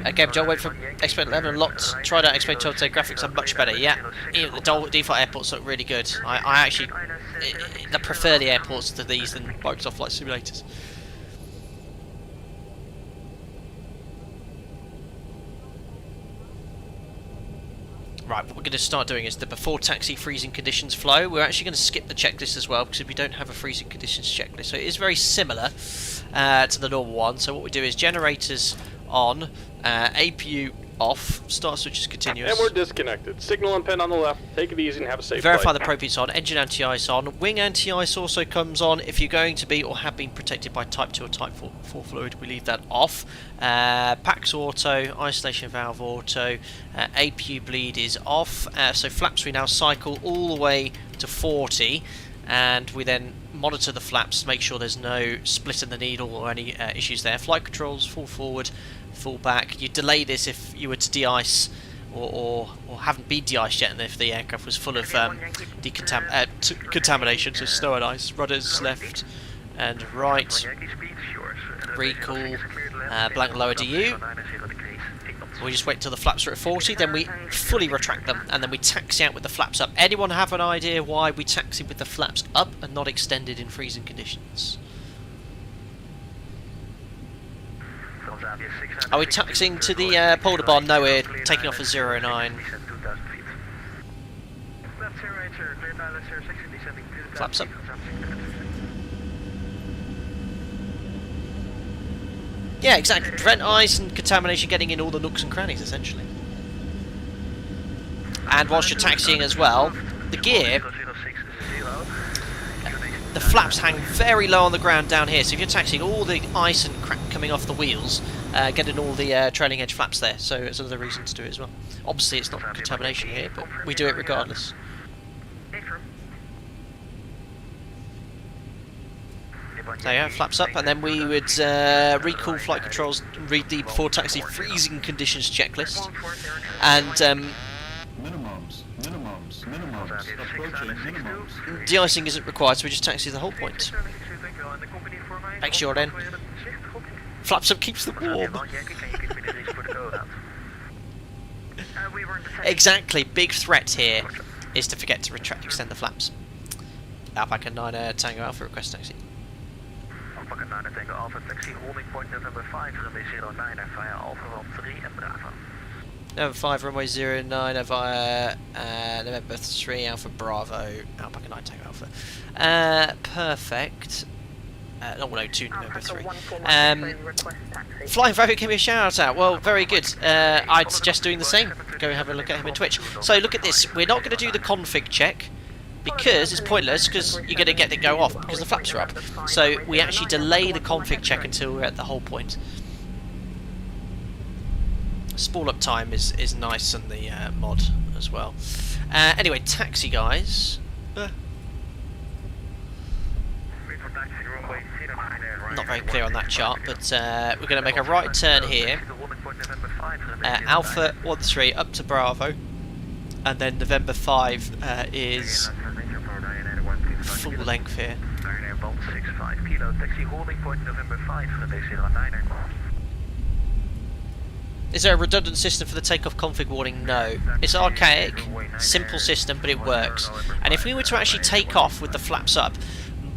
Again, John went from Explain 11 a lot. Tried out Explain 12 today. Graphics are much better. Yeah, even the default airports look really good. I actually prefer the airports to these than Microsoft Flight Simulators. Right, what we're going to start doing is the before taxi freezing conditions flow. We're actually going to skip the checklist as well because we don't have a freezing conditions checklist. So it is very similar to the normal one. So what we do is generators on, APU off, start switches continuous. And we're disconnected. Signal and pin on the left. Take it easy and have a safe Verify flight. the propeller's on, engine anti-ice on, wing anti-ice also comes on. If you're going to be or have been protected by Type 2 or Type 4 fluid, we leave that off. Packs auto, isolation valve auto, APU bleed is off. So flaps we now cycle all the way to 40, and we then monitor the flaps to make sure there's no split in the needle or any issues there. Flight controls, full forward, full back. You delay this if you were to de-ice or haven't been de-iced yet, and if the aircraft was full of contamination, so snow and ice. Rudders left and right. Recall, blank lower DU. We just wait until the flaps are at 40, then we fully retract them, and then we taxi out with the flaps up. Anyone have an idea why we taxi with the flaps up and not extended in freezing conditions? Are we taxiing to the Polder bar? No, we're taking off at 09. Flaps up. Yeah, exactly. Prevent ice and contamination getting in all the nooks and crannies, essentially. And whilst you're taxiing as well, the gear, the flaps hang very low on the ground down here. So if you're taxiing, all the ice and crap coming off the wheels, getting all the trailing edge flaps there. So it's another reason to do it as well. Obviously, it's not contamination here, but we do it regardless. There you go, flaps up, and then we would recall flight controls and read the before taxi freezing conditions checklist. And de-icing isn't required, so we just taxi the whole point. Make sure then. Flaps up keeps them warm. Exactly, big threat here is to forget to extend the flaps. Alpaca 9 Tango Alpha request taxi. Alpaca 9 Tango Alpha taxi holding point November 5 runway 09 via Alpha 3 and Bravo. November 5 runway 09 via November 3 Alpha Bravo, Alpaca 9 Tango Alpha. Perfect. No, 2 November 3. Flying Favo gave me a shout out. Well, very good. I'd suggest doing the same. Go have a look at him in Twitch. So look at this. We're not going to do the config check because it's pointless, because you're going to get it go off because the flaps are up. So we actually delay the config check until we're at the whole point. Spool up time is nice on the mod as well. Anyway, taxi guys. Not very clear on that chart, but we're going to make a right turn here. Alpha 13 up to Bravo, and then November 5 is full length here. Is there a redundant system for the takeoff config warning? No. It's archaic, simple system, but it works. And if we were to actually take off with the flaps up,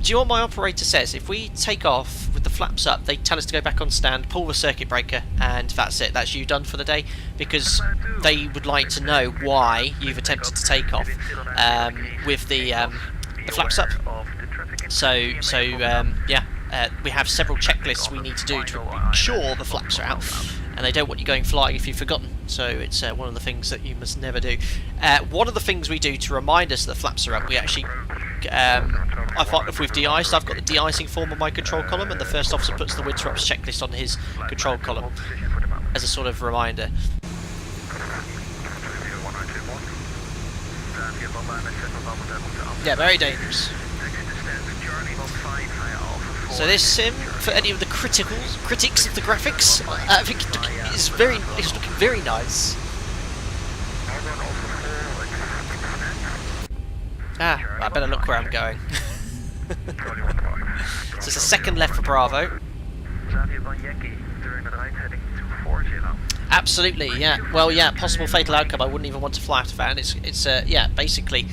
do you know what my operator says? If we take off with the flaps up, they tell us to go back on stand, pull the circuit breaker, and that's it. That's you done for the day, because they would like to know why you've attempted to take off with the flaps up. So yeah, we have several checklists we need to do to ensure the flaps are out, and they don't want you going flying if you've forgotten. So it's one of the things that you must never do. One of the things we do to remind us that the flaps are up, we actually, if we've de-iced, I've got the de-icing form on my control column, and the first officer puts the winter ops checklist on his control column as a sort of reminder. Yeah, very dangerous. So this sim, for any of the critics of the graphics, I think it's looking very nice. I better look where I'm going. So it's a second left for Bravo. Absolutely, yeah. Well, yeah, possible fatal outcome. I wouldn't even want to fly out of that. It's yeah, basically,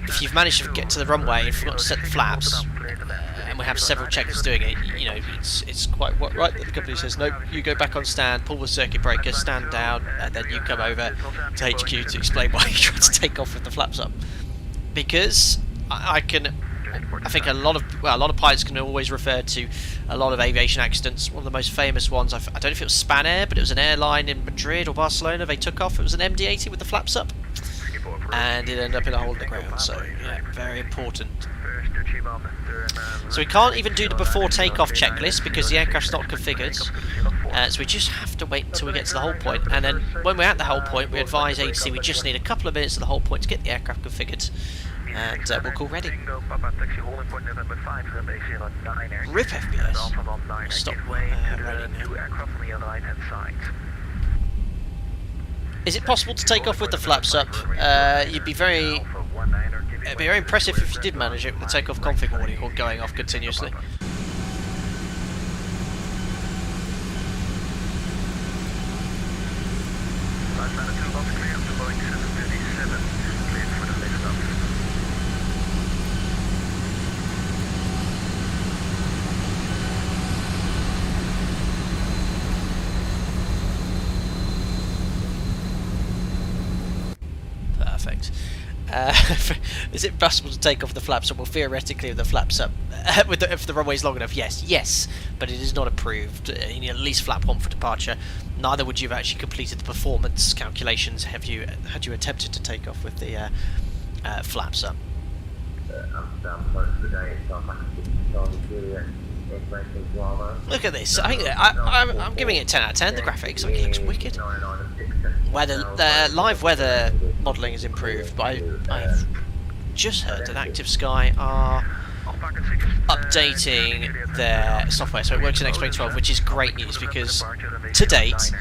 if you've managed to get to the runway and forgot to set the flaps, and we have several checkers doing it, you know, it's quite right that the company says, nope, you go back on stand, pull the circuit breaker, stand down, and then you come over to HQ to explain why you tried to take off with the flaps up. Because I think a lot of pilots can always refer to a lot of aviation accidents. One of the most famous ones, I don't know if it was Spanair, but it was an airline in Madrid or Barcelona. They took off. It was an MD-80 with the flaps up, and it ended up in a hole in the ground. So yeah, very important. So we can't even do the before takeoff checklist because the aircraft's not configured. So we just have to wait until we get to the hold point, and then when we're at the hold point, we advise agency we just need a couple of minutes at the hold point to get the aircraft configured. And we'll call ready. RIP FPS. Stop running now. Is it possible to take off with the flaps up? It'd be very impressive if you did manage it with the takeoff config warning or going off continuously. Perfect. Is it possible to take off the flaps up? Well, theoretically, with the flaps up, if the runway is long enough, yes, but it is not approved. You need at least flap 1 for departure. Neither would you have actually completed the performance calculations had you attempted to take off with the flaps up. Look at this. I think I'm giving it 10 out of 10. The graphics, I think it looks wicked. The live weather modelling is improved, but I've just heard that Active Sky are updating their software so it works in X-Plane 12, which is great news because to date,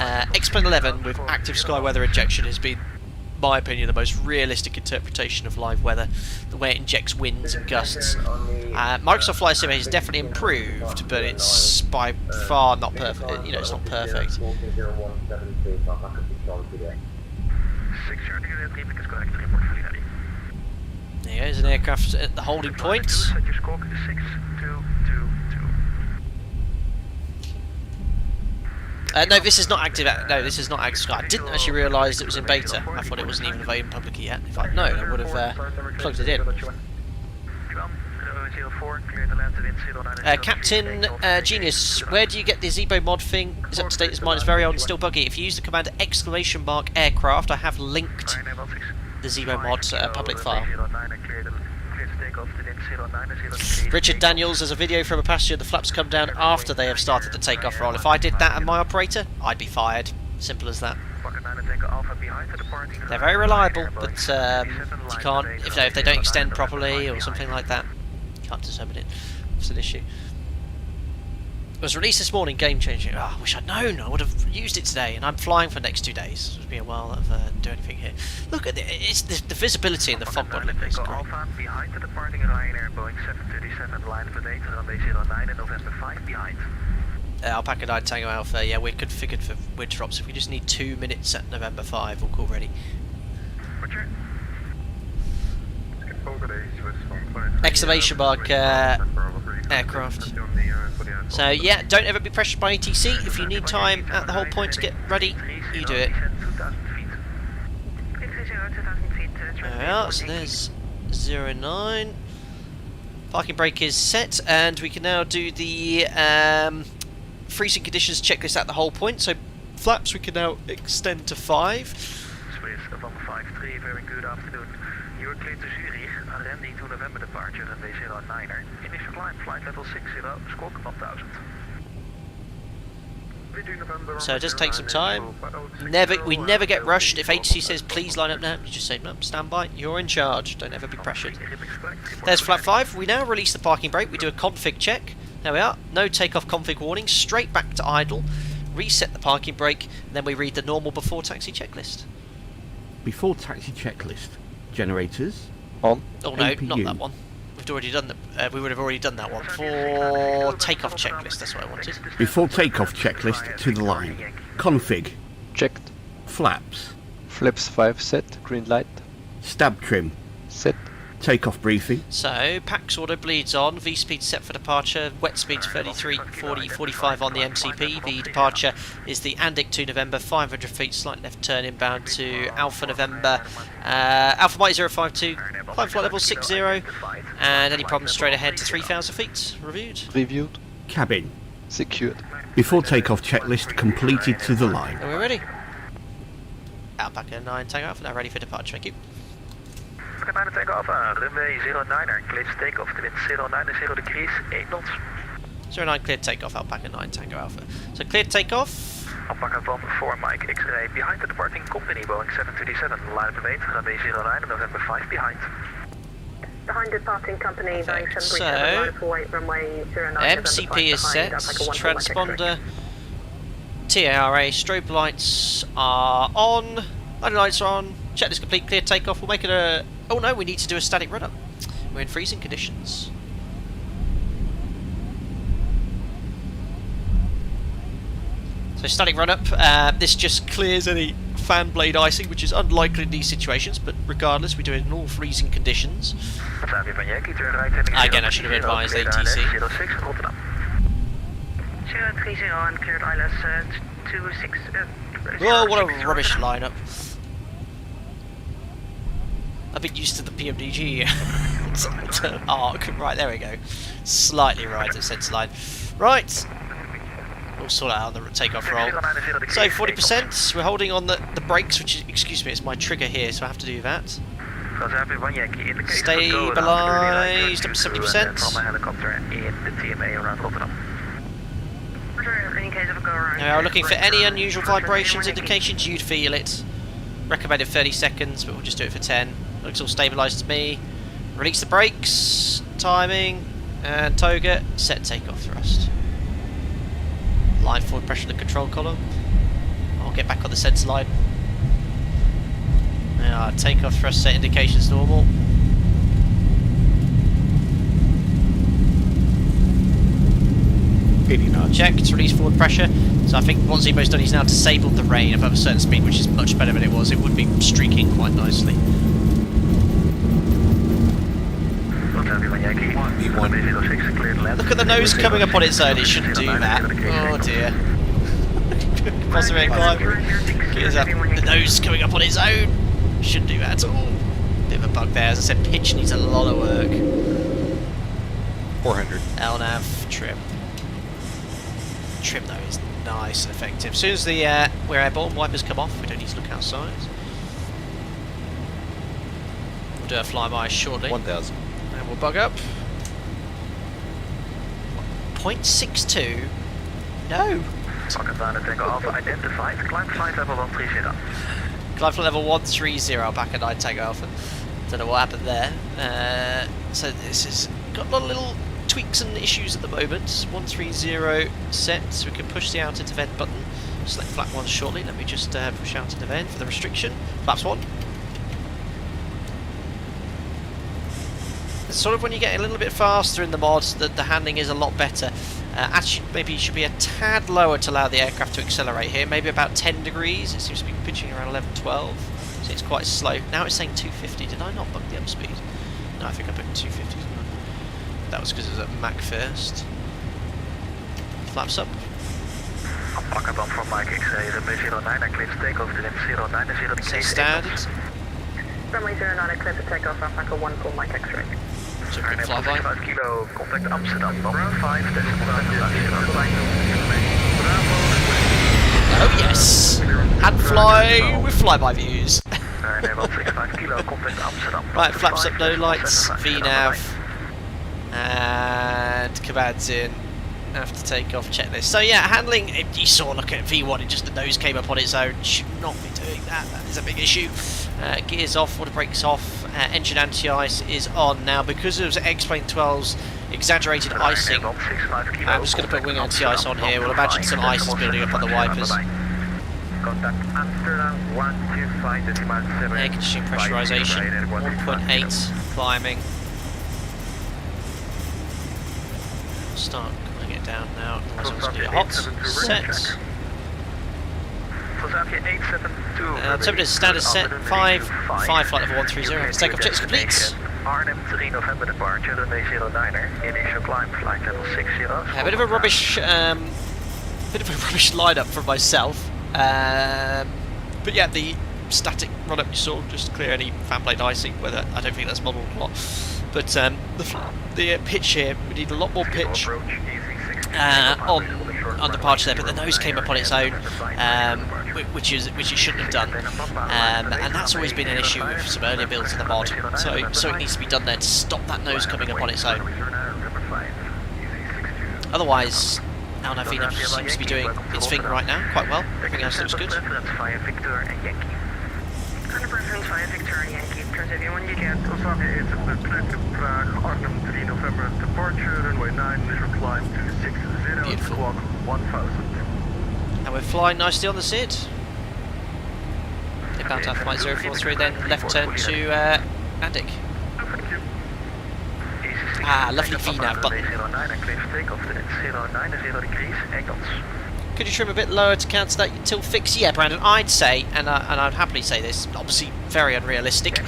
X-Plane 11 with Active Sky weather injection has been, in my opinion, the most realistic interpretation of live weather, the way it injects winds and gusts. Microsoft Flight Sim is definitely improved, but it's by far not perfect. You know, it's not perfect. There's an aircraft at the holding point. No, this is not active. No, this is not Active Sky. I didn't actually realise it was in beta. I thought it wasn't even available publicly yet. If I'd known, I would have plugged it in. Captain Genius, where do you get the ZIBO mod thing? Is up to date as mine is very old and still buggy. If you use the command !aircraft, I have linked the ZIBO mod public file. Richard Daniels, there's a video from a passenger. The flaps come down after they have started the takeoff roll. If I did that and my operator, I'd be fired. Simple as that. They're very reliable, but you can't, if they don't extend properly or something like that, you can't determine it. It's an issue. It was released this morning, game changing. Oh, I wish I'd known. I would have used it today, and I'm flying for the next 2 days. It'll be a while of do anything here. Look at it. It's the visibility in the fog modeling is great. Behind the departing Ryanair Boeing 737 line for date runway 09 and November 5 behind. Alpaca 9 Tango Alpha. Yeah, we're configured for wind drops. If we just need 2 minutes at November 5, we'll call ready. Roger. Exclamation mark aircraft. So yeah, don't ever be pressured by ATC. If you need time at the whole point to get ready, you do it. There we are, so there's 09. Parking brake is set, and we can now do the freezing conditions checklist at the whole point. So flaps we can now extend to 5. Swiss, November 5-3, very good afternoon. You are cleared to Zurich, landing to November departure, runway 09er. Initial climb, flight level 60, squawk 1000. So it does take some time. We never get rushed. If ATC says please line up now, you just say no, stand by. You're in charge. Don't ever be pressured. There's flap 5. We now release the parking brake. We do a config check. There we are. No takeoff config warning. Straight back to idle. Reset the parking brake. And then we read the normal before taxi checklist. Before taxi checklist. Generators. On. Oh no, APU. not that one. we'd already done we would have already done that one. For takeoff checklist, that's what I wanted. Before takeoff checklist to the line. Config. Checked. Flaps. Flaps 5 set. Green light. Stab trim. Set. Takeoff briefing. So, PAX auto bleeds on, V-speed set for departure, wet speed 33, 40, 45 on the MCP. The departure is the Andic 2 November, 500 feet, slight left turn inbound to Alpha November, Alpha Mike 052, climb flight level 60, and any problems straight ahead to 3,000 feet. Reviewed. Reviewed. Cabin. Secured. Before takeoff checklist completed to the line. Are we ready? Alpaca 9, tango Alpha, now ready for departure, thank you. Alpaca 9 tango Alpha, runway 09er, cleared takeoff, the wind 09 and 0 degrees, 8 knots. 09 cleared takeoff, Alpaca 9 tango Alpha. So cleared takeoff. Alpaca 4 Mike, X-ray behind the departing company, Boeing 737, line of 8, runway 09, November 5 behind. Behind departing company, Boeing 737, So, line of 48, runway 09, MCP is set, transponder, TARA, strobe lights are on, lighting lights are on, checklist complete, clear takeoff, we'll make it a... Oh no, we need to do a static run-up. We're in freezing conditions. So static run-up, this just clears any fan blade icing, which is unlikely in these situations, but regardless, we do it in all freezing conditions. Again, I should have advised ATC. 030 on cleared ILS 26. Oh, what a rubbish lineup. I've been used to the PMDG arc. Right, there we go. Slightly right at centre line. Right. We'll sort it out on the takeoff roll. So 40%. We're holding on the brakes, which is, excuse me, it's my trigger here, so I have to do that. Stabilised up to 70%. Now, we're looking for any unusual vibrations, indications, you'd feel it. Recommended 30 seconds, but we'll just do it for 10. Looks all stabilised to me. Release the brakes, timing, and toga, set takeoff thrust. Line forward pressure the control column. I'll get back on the sensor line. Now, takeoff thrust set indications normal. Checked, release forward pressure. So I think what ZIBO's done is now disabled the rain above a certain speed, which is much better than it was. It would be streaking quite nicely. Look at the nose coming up on its own, it shouldn't do that. Oh dear. Positive climb. Gears up. The nose coming up on its own. Shouldn't do that at all. Bit of a bug there. As I said, pitch needs a lot of work. 400. LNAV trim. Trim though is nice and effective. As soon as the we're airborne, wipers come off, we don't need to look outside. We'll do a flyby shortly. 1000. And we'll bug up. 0.62? No! Identified, climb flight level 130. Climb flight level 130, back at 9 Tango Alpha. Don't know what happened there. So this has got a lot of little tweaks and issues at the moment. 130 set, so we can push the out into vent button. Select flap 1 shortly. Let me just push out into vent for the restriction. Flaps 1. It's sort of when you get a little bit faster in the mods, the handling is a lot better. Actually, maybe it should be a tad lower to allow the aircraft to accelerate here. Maybe about 10 degrees. It seems to be pitching around 11, 12. So it's quite slow. Now it's saying 250. Did I not bump the up speed? No, I think I put 250. That was because it was at Mach first. Flaps up. Alpaca from Mike X-ray, runway 09, I clear takeoff to wind 09 and 0 So standard. Runway 09, I clear for takeoff, Alpaca 1 call Mike X-ray. So quick flyby. 5 kilo, contact Amsterdam, 5, Oh yes! And fly with flyby views. Right, flaps up, no lights, VNAV, and commands in after takeoff checklist. So yeah, handling, you saw, look at V1, it just the nose came up on its own. Should not be doing that, that is a big issue. Gears off, water brakes off, engine anti-ice is on. Now because of X-Plane 12's exaggerated icing, I'm just going to put wing anti-ice on here. We'll imagine some ice is building up on the wipers. Air conditioning pressurization, 1.8, climbing. start cooling it down now. Otherwise I'm going to do hot. Set. Temperature standard set 5 flight level 130. Takeoff checks complete. Arnhem 3 November departure, runway 09er. Initial climb, flight level 60. A bit of a rubbish lineup for myself. But yeah, the static run-up you saw, just to clear any fan blade icing, whether I don't think that's modelled or not. But the pitch here, we need a lot more pitch on departure there, but the nose came up on its own, which it shouldn't have done, and that's always been an issue with some earlier builds in the mod. So it needs to be done there to stop that nose coming up on its own. Otherwise, Alnavina seems to be doing its thing right now quite well. Everything else looks good. 100% via Victor and Yankee. Transition when you can. It's a Arnhem 3 November departure, runway 9, initial climb to 60, Beautiful. squawk 1000. And we're flying nicely on the SID. Inbound to Alpha Mike 043, then left turn to Andic. Ah, lovely VNAV button. Could you trim a bit lower to counter that tilt fix? Yeah, Brandon, I'd say, and I'd happily say this, obviously very unrealistic,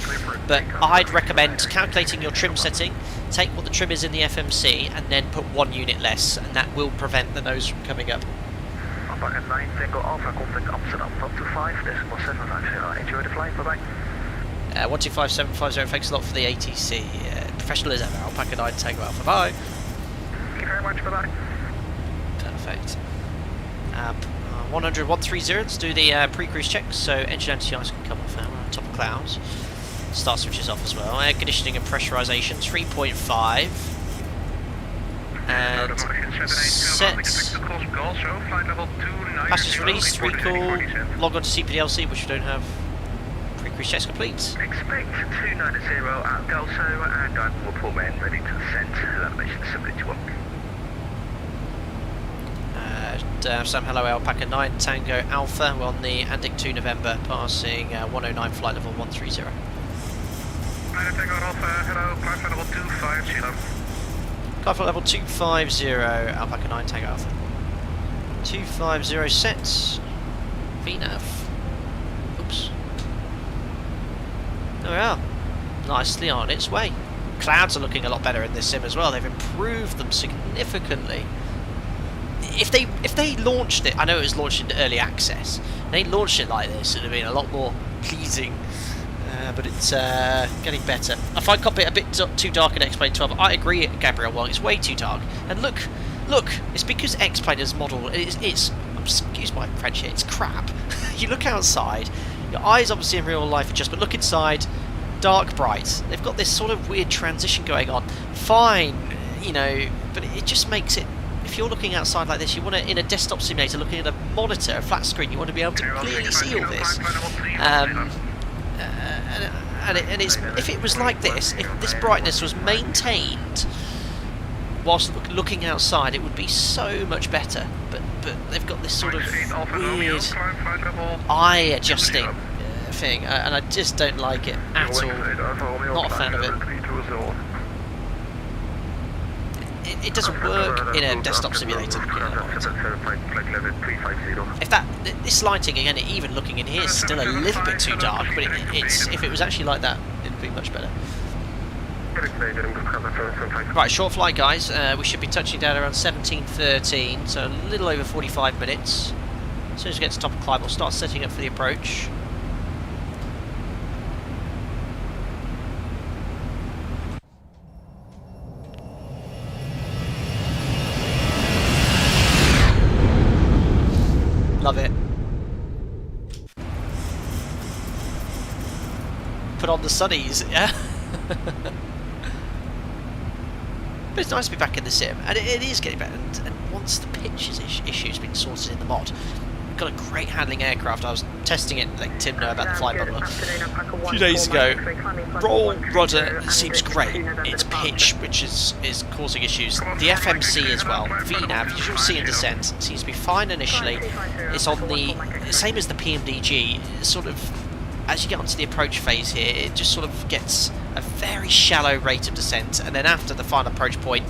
but I'd recommend calculating your trim setting, take what the trim is in the FMC, and then put 1 unit less, and that will prevent the nose from coming up. Alpha 9, Tango Alpha, contact Amsterdam, 125.750. Enjoy the flight, bye-bye. 125750, thanks a lot for the ATC. Professional as ever, Alpaca 9, Tango Alpha, bye. Thank you very much, bye-bye. Perfect. 100, 130, let's do the pre-cruise check, so engine anti-ice can come off now, we're on top of clouds. Start switches off as well. Air conditioning and pressurisation 3.5. And set. Passengers released, recall, log on to CPDLC, which we don't have. Pre-cruise checks complete. Expect 290 at Gelso, and I'm report man ready to descend. Elevation 71. Sam, hello, Alpaca 9, Tango Alpha. We're on the Andic 2 November, passing 109 flight level 130. Tango Alpha, hello, climb flight level 250. Climb flight level 250, Alpaca 9, Tango Alpha. 250 sets. VNAV. Oops. There we are. Nicely on its way. Clouds are looking a lot better in this sim as well. They've improved them significantly. If they launched it, I know it was launched in early access, they launched it like this, it would have been a lot more pleasing, but it's getting better. I find cockpit a bit too dark in X-Plane 12. I agree, Gabriel, well, it's way too dark. And look, it's because X-Planer's model, it's excuse my French here, it's crap. You look outside, your eyes obviously in real life adjust, but look inside, dark, bright. They've got this sort of weird transition going on. Fine, you know, but it just makes it, if you're looking outside like this, you want to, in a desktop simulator, looking at a monitor, a flat screen, you want to be able to clearly see all this. And it's, if it was like this, if this brightness was maintained whilst looking outside, it would be so much better. But they've got this sort of weird eye adjusting thing, and I just don't like it at all. Not a fan of it. It doesn't work in a desktop simulator. If this lighting again, even looking in here, is still a little bit too dark, but it's if it was actually like that, it'd be much better. Right, short flight, guys. We should be touching down around 17:13, so a little over 45 minutes. As soon as we get to top of climb, we'll start setting up for the approach. Love it. Put on the sunnies, yeah. But it's nice to be back in the sim, and it is getting better. And once the pitches issue's been sorted in the mod, we've got a great handling aircraft. I was testing it, letting Tim know about the flight bundler a few days ago. Roll rudder seems great. It's pitch which is causing issues. The FMC as well. VNAV, visual see and descent, seems to be fine initially. It's on the same as the PMDG. It's sort of, as you get onto the approach phase here, it just sort of gets a very shallow rate of descent, and then after the final approach point,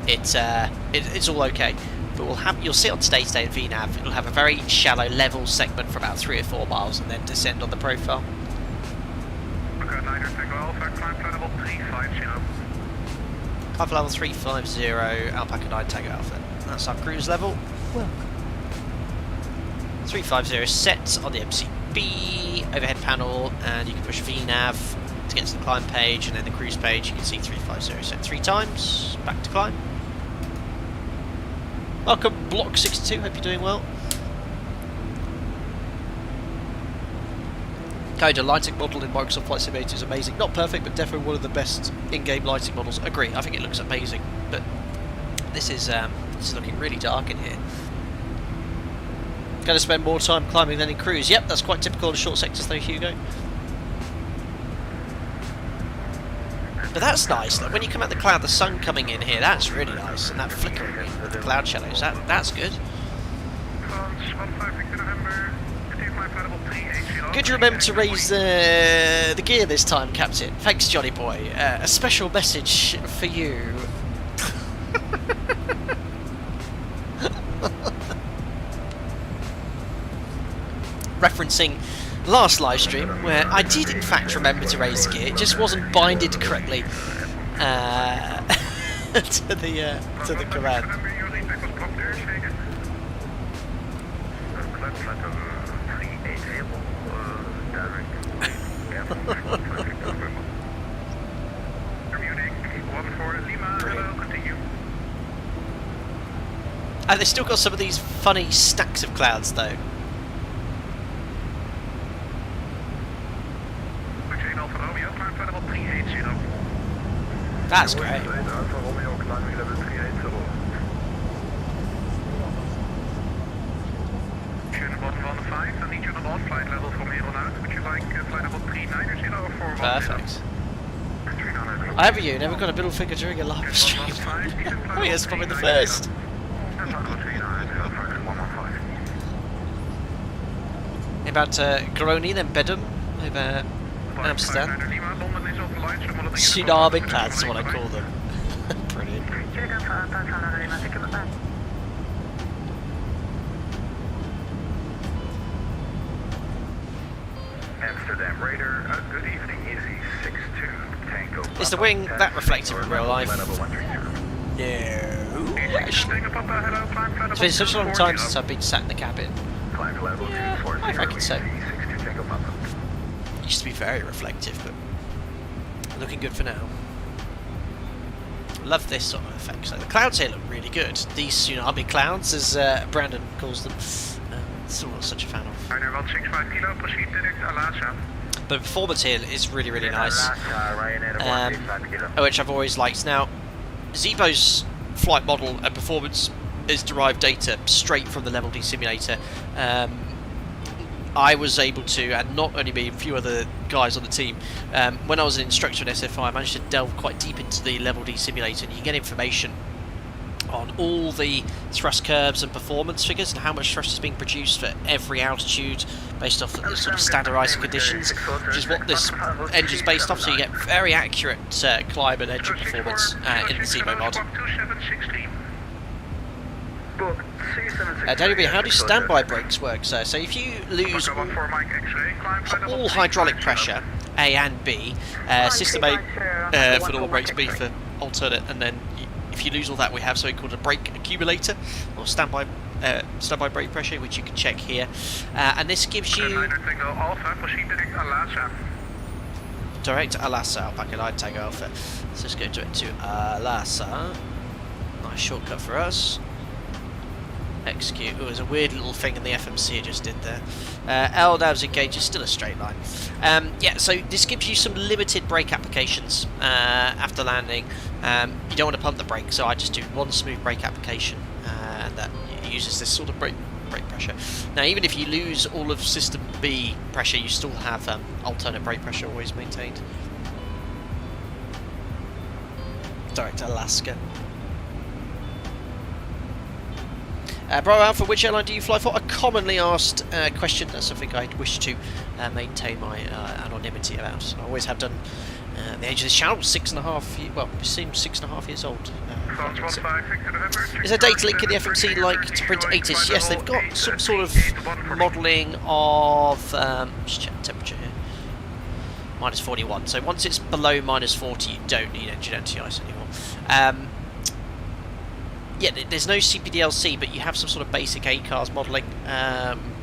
it's all okay. But you'll see on today's day at VNAV, it'll have a very shallow level segment for about 3 or 4 miles and then descend on the profile. Okay, Niner Tango Alpha, climb flight level 350. Climb level 350, Alpaca 9 Tango Alpha. That's our cruise level. Welcome. 350 set on the MCB overhead panel, and you can push VNAV to get to the climb page, and then the cruise page. You can see 350 set 3 times. Back to climb. Welcome, Block 62. Hope you're doing well. EKOD lighting model in Microsoft Flight Simulator is amazing. Not perfect, but definitely one of the best in-game lighting models. Agree. I think it looks amazing, but this is looking really dark in here. Going to spend more time climbing than in cruise. Yep, that's quite typical of short sectors though, Hugo. But that's nice. Like when you come out the cloud, the sun coming in here, that's really nice. And that flickering with the cloud shadows, that's good. Could you remember to raise the gear this time, Captain? Thanks, Johnny Boy. A special message for you. Referencing last live stream where I did in fact remember to raise the gear, it just wasn't binded correctly to the command. And they've still got some of these funny stacks of clouds though. That's great. Perfect. I have you never got a middle finger during a live stream. Oh yes, probably the first. About Groni, then Bedham over Amsterdam. Tsunami clouds is what I call them. Brilliant. Amsterdam Raider, good evening, Easy 62 Tango. Is the wing that reflective in real life? No, actually. It's been such a long time since I've been sat in the cabin. Yeah, I reckon so. It used to be very reflective, but looking good for now. Love this sort of effect. So the clouds here look really good. These tsunami clouds, as Brandon calls them. Still not such a fan of. But the performance here is really, really nice. Which I've always liked. Now, ZIBO's flight model and performance is derived data straight from the Level D simulator. I was able to, and not only me, a few other guys on the team, when I was an instructor at SFI, I managed to delve quite deep into the Level D simulator, and you get information on all the thrust curves and performance figures and how much thrust is being produced for every altitude based off of the sort of standardised conditions, which is what this engine's based off, so you get very accurate climb and engine performance in the ZIBO mod. Danny, how do standby brakes work, sir? So if you lose all hydraulic pressure, A and B, system A for normal brakes, B for alternate, and then if you lose all that, we have something called a brake accumulator, or standby brake pressure, which you can check here, and this gives you direct Alassa, Alpaca 9 Tango Alpha. So let's go direct to Alassa. Nice shortcut for us. Execute. Oh, there's a weird little thing in the FMC it just did there. LNAVs engage is still a straight line. Yeah, so this gives you some limited brake applications after landing. You don't want to pump the brake, so I just do one smooth brake application, and that uses this sort of brake pressure. Now, even if you lose all of System B pressure, you still have alternate brake pressure always maintained. Direct to Alaska. Bro Alpha, which airline do you fly for? A commonly asked question. That's something I wish to maintain my anonymity about. I always have done. The age of this channel was 6.5. Well, it seems 6.5 years old. Is there data link in the FMC like to print ATIS? Yes, they've got some sort of modelling of, just check the temperature here, minus 41. So once it's below minus 40, you don't need engine anti-ice anymore. Yeah, there's no CPDLC, but you have some sort of basic ACARS modelling,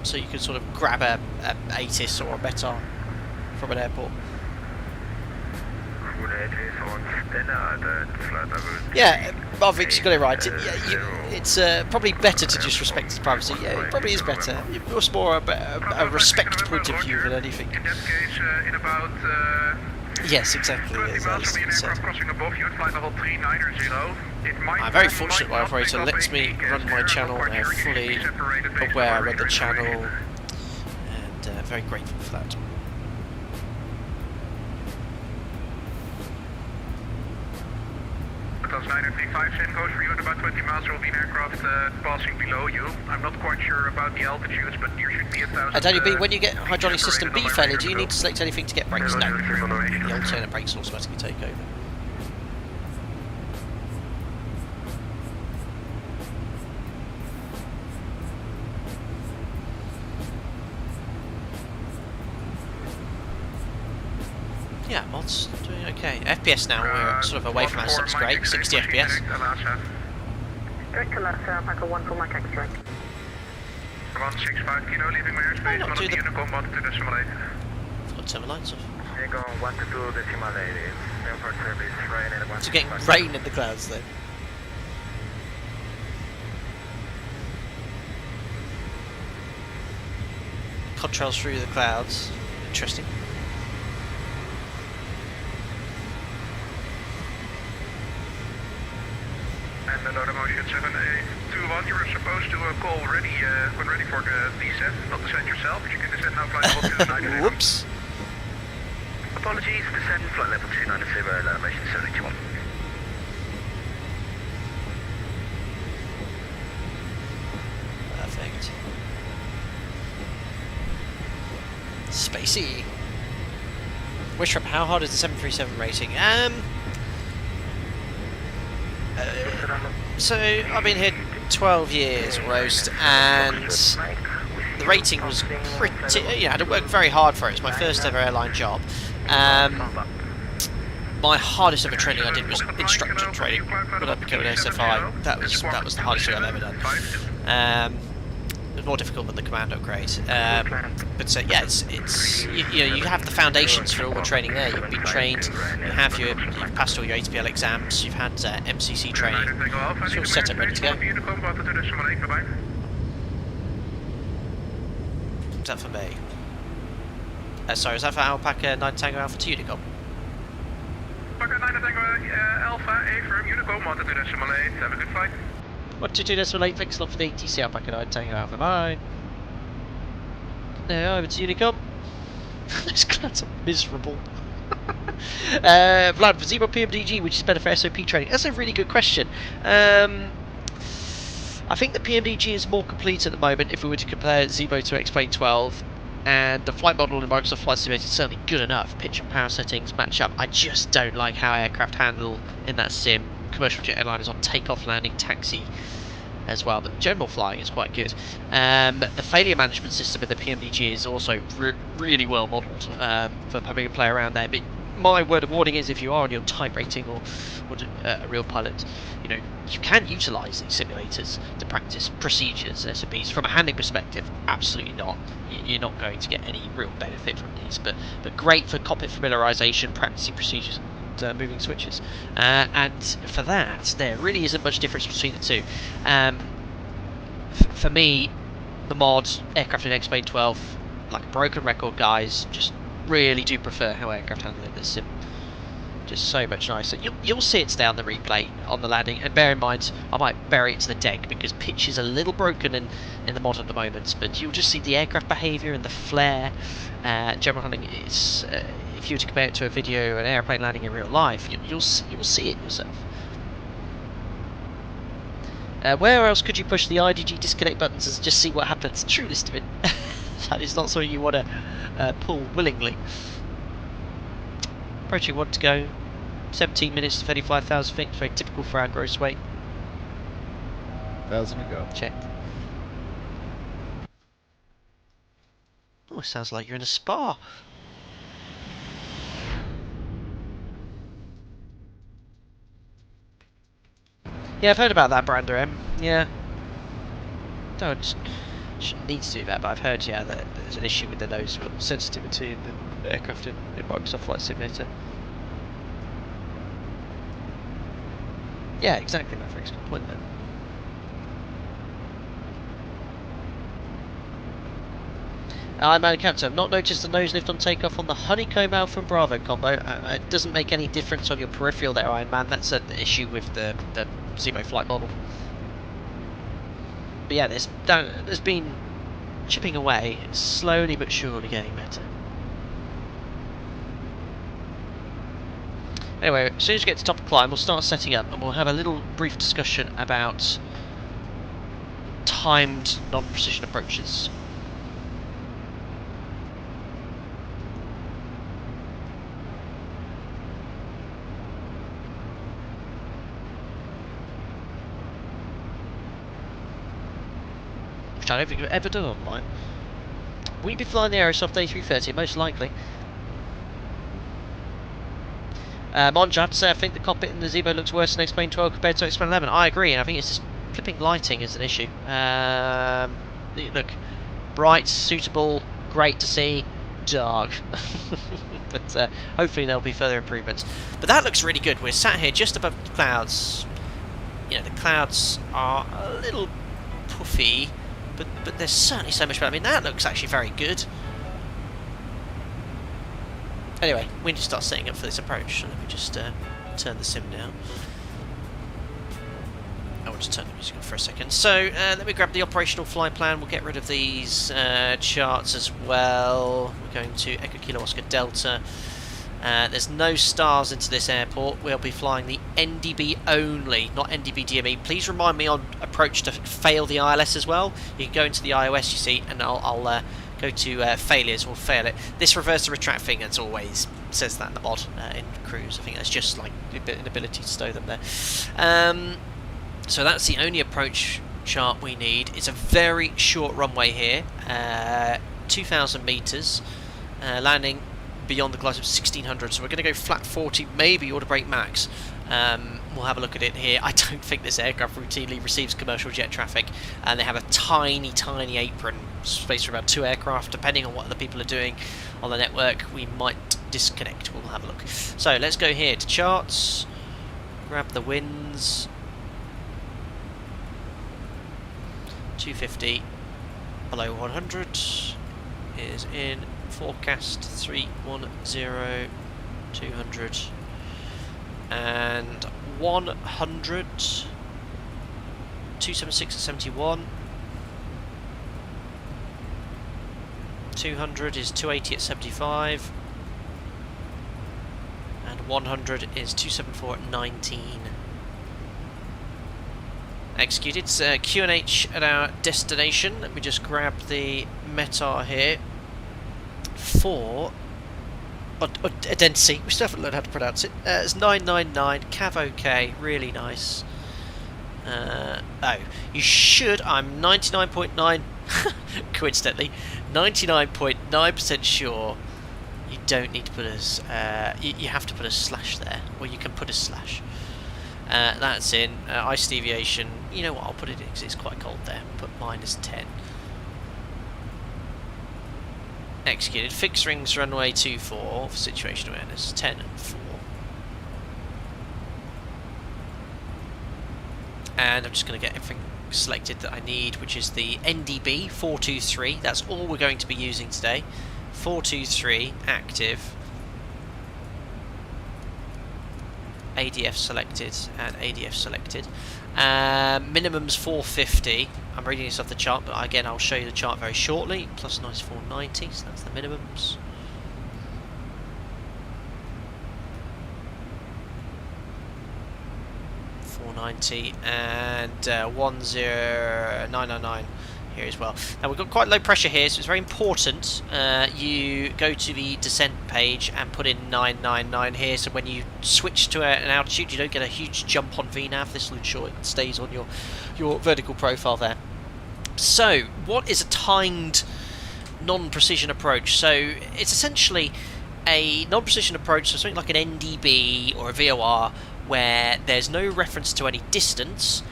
so you can sort of grab a ATIS or a METAR from an airport. Yeah, Marvik's got it right. It's probably better to just respect his privacy. Yeah, it probably is better. It's more a respect point of view than anything. In that case, in about yes, exactly. 20 miles from the aircraft crossing above you at flight level 390. I'm very fortunate my operator lets me run my channel. They're fully aware I run the channel, and very grateful for that. That's 935, same goes for you. At about 20 miles there will be an aircraft passing below you. I'm not quite sure about the altitudes, but you should be 1,000. Daniel B, when you get hydraulic system B failure, do you need to select anything to get brakes? No. The alternate brakes will automatically take over. Yeah, mods doing okay. FPS now, we're sort of away from us, that's great. 60 FPS. Direct to Lhasa, Mike 1 for Mike X-ray. 165 kilo, leaving my airspace, not do the- Unicom 1 to decimal 8. Got to turn the lights off. Unicom 1 to 2 decimal 8, airport service, rain and 1. So getting rain in the clouds then. Contrails through the clouds. Interesting. And the Northern Motion 7821, you were supposed to call ready, when ready for the descent, not descent yourself, but you can descend now flight level 290. Whoops. Apologies, descend flight level 290, Northern Motion 781. Perfect. Spacey. Wishtrap, how hard is the 737 rating? So I've been here 12 years almost, and the rating was pretty. You know, I had to work very hard for it. It's my first ever airline job. My hardest ever training I did was instructor training when I became an SFI. That was the hardest thing I've ever done. It was more difficult than the commando grade. But yeah, it's you have the foundations for all the training there. You've been trained. You've passed all your ATPL exams. You've had MCC training. It's all set up, ready to go. Is that for me? Sorry, is that for Alpaca 9 Tango Alpha 2 Unicom? Alpaca 9 Tango Alpha, A firm, Unicom 122.8. Have a good flight. 122.8, thanks a lot for the ATC Alpaca 9 Tango Alpha 9. Now over to Unicom. Those clouds are miserable. Vlad, for ZIBO PMDG, which is better for SOP training? That's a really good question. I think the PMDG is more complete at the moment if we were to compare ZIBO to X-Plane 12, and the flight model in Microsoft Flight Simulator is certainly good enough. Pitch and power settings match up. I just don't like how aircraft handle in that sim. Commercial jet airliners on takeoff, landing, taxi as well, but general flying is quite good. The failure management system in the PMDG is also really well modelled for having a play around there. But my word of warning is, if you are on your type rating or a real pilot, you know, you can utilise these simulators to practice procedures, SOPs. From a handling perspective, absolutely not. You're not going to get any real benefit from these, but great for cockpit familiarisation, practicing procedures, moving switches, and for that there really isn't much difference between the two. For me, the mod aircraft in X-Plane 12, like a broken record, guys, just really do prefer how aircraft handle in this sim. Just so much nicer. You'll see it stay on the replay on the landing, and bear in mind I might bury it to the deck because pitch is a little broken in the mod at the moment, but you'll just see the aircraft behaviour and the flare. General handling is, if you were to compare it to a video, an airplane landing in real life, you'll see it yourself. Where else could you push the IDG disconnect buttons and just see what happens? True list of it. That is not something you want to pull willingly. Approaching 1 to go. 17 minutes to 35,000 feet. Very typical for our gross weight. 1,000 to go. Checked. Oh, it sounds like you're in a spa. Yeah, I've heard about that, Brander M. Yeah. Don't shouldn't need to do that, but I've heard, yeah, that there's an issue with the nose sensitivity in the aircraft in Microsoft Flight Simulator. Yeah, exactly, Mavericks. Good point there. I'm Man Captain. I've not noticed the nose lift on takeoff on the Honeycomb Alpha and Bravo combo. It doesn't make any difference on your peripheral there, Iron Man. That's an issue with the ZIBO flight model. But yeah, there's been chipping away, slowly but surely getting better. Anyway, as soon as we get to top of climb, we'll start setting up and we'll have a little brief discussion about timed non-precision approaches. Which I don't think we've ever done online. Will you be flying the Aerosoft A330? Most likely. Monja, I have to say, I think the cockpit in the ZIBO looks worse than Explain 12 compared to Explain 11. I agree, and I think it's just flipping lighting is an issue. Look, bright, suitable, great to see, dark. But hopefully there'll be further improvements. But that looks really good. We're sat here just above the clouds. You know, the clouds are a little puffy, but there's certainly so much better. I mean, that looks actually very good. Anyway, we need to start setting up for this approach. So let me just turn the sim down. I will just turn the music off for a second. So let me grab the operational flight plan. We'll get rid of these charts as well. We're going to Echo Kilo Oscar Delta. There's no stars into this airport. We'll be flying the NDB only, not NDB DME. Please remind me on approach to fail the ILS as well. You can go into the iOS, you see, and I'll go to failures, we'll fail it. This reverse to retract thing, as always, says that in the mod in cruise. I think that's just like an ability to stow them there. So that's the only approach chart we need. It's a very short runway here, 2,000 meters, landing beyond the glide of 1600, so we're going to go flat 40, maybe order brake max. We'll have a look at it here. I don't think this aircraft routinely receives commercial jet traffic, and they have a tiny apron, space for about 2 aircraft. Depending on what other people are doing on the network, we might disconnect. We'll have a look. So let's go here to charts, grab the winds, 250 below 100 is in forecast 310, 200 and 100, 276 at 71, 200 is 280 at 75, and 100 is 274 at 19. Executed. It's QNH at our destination. Let me just grab the METAR here for Odense. We still haven't learned how to pronounce it. It's 999 Cav OK, really nice. Oh, you should. I'm 99.9 coincidentally 99.9% sure you don't need to put a you have to put a slash there, or you can put a slash. That's in ice deviation. You know what, I'll put it in because it's quite cold there. Put -10. Executed. Fixed rings runway 24 for situation awareness 10 and 4. And I'm just going to get everything selected that I need, which is the NDB 423. That's all we're going to be using today. 423 active. ADF selected and ADF selected. Minimum's 450. I'm reading this off the chart, but again I'll show you the chart very shortly. Plus nice 490, so that's the minimums. and 10999 here as well. Now we've got quite low pressure here, so it's very important you go to the descent page and put in 999 here, so when you switch to an altitude you don't get a huge jump on VNAV. This will ensure it stays on your vertical profile there. So what is a timed non-precision approach? So it's essentially a non-precision approach, so something like an NDB or a VOR, where there's no reference to any distance,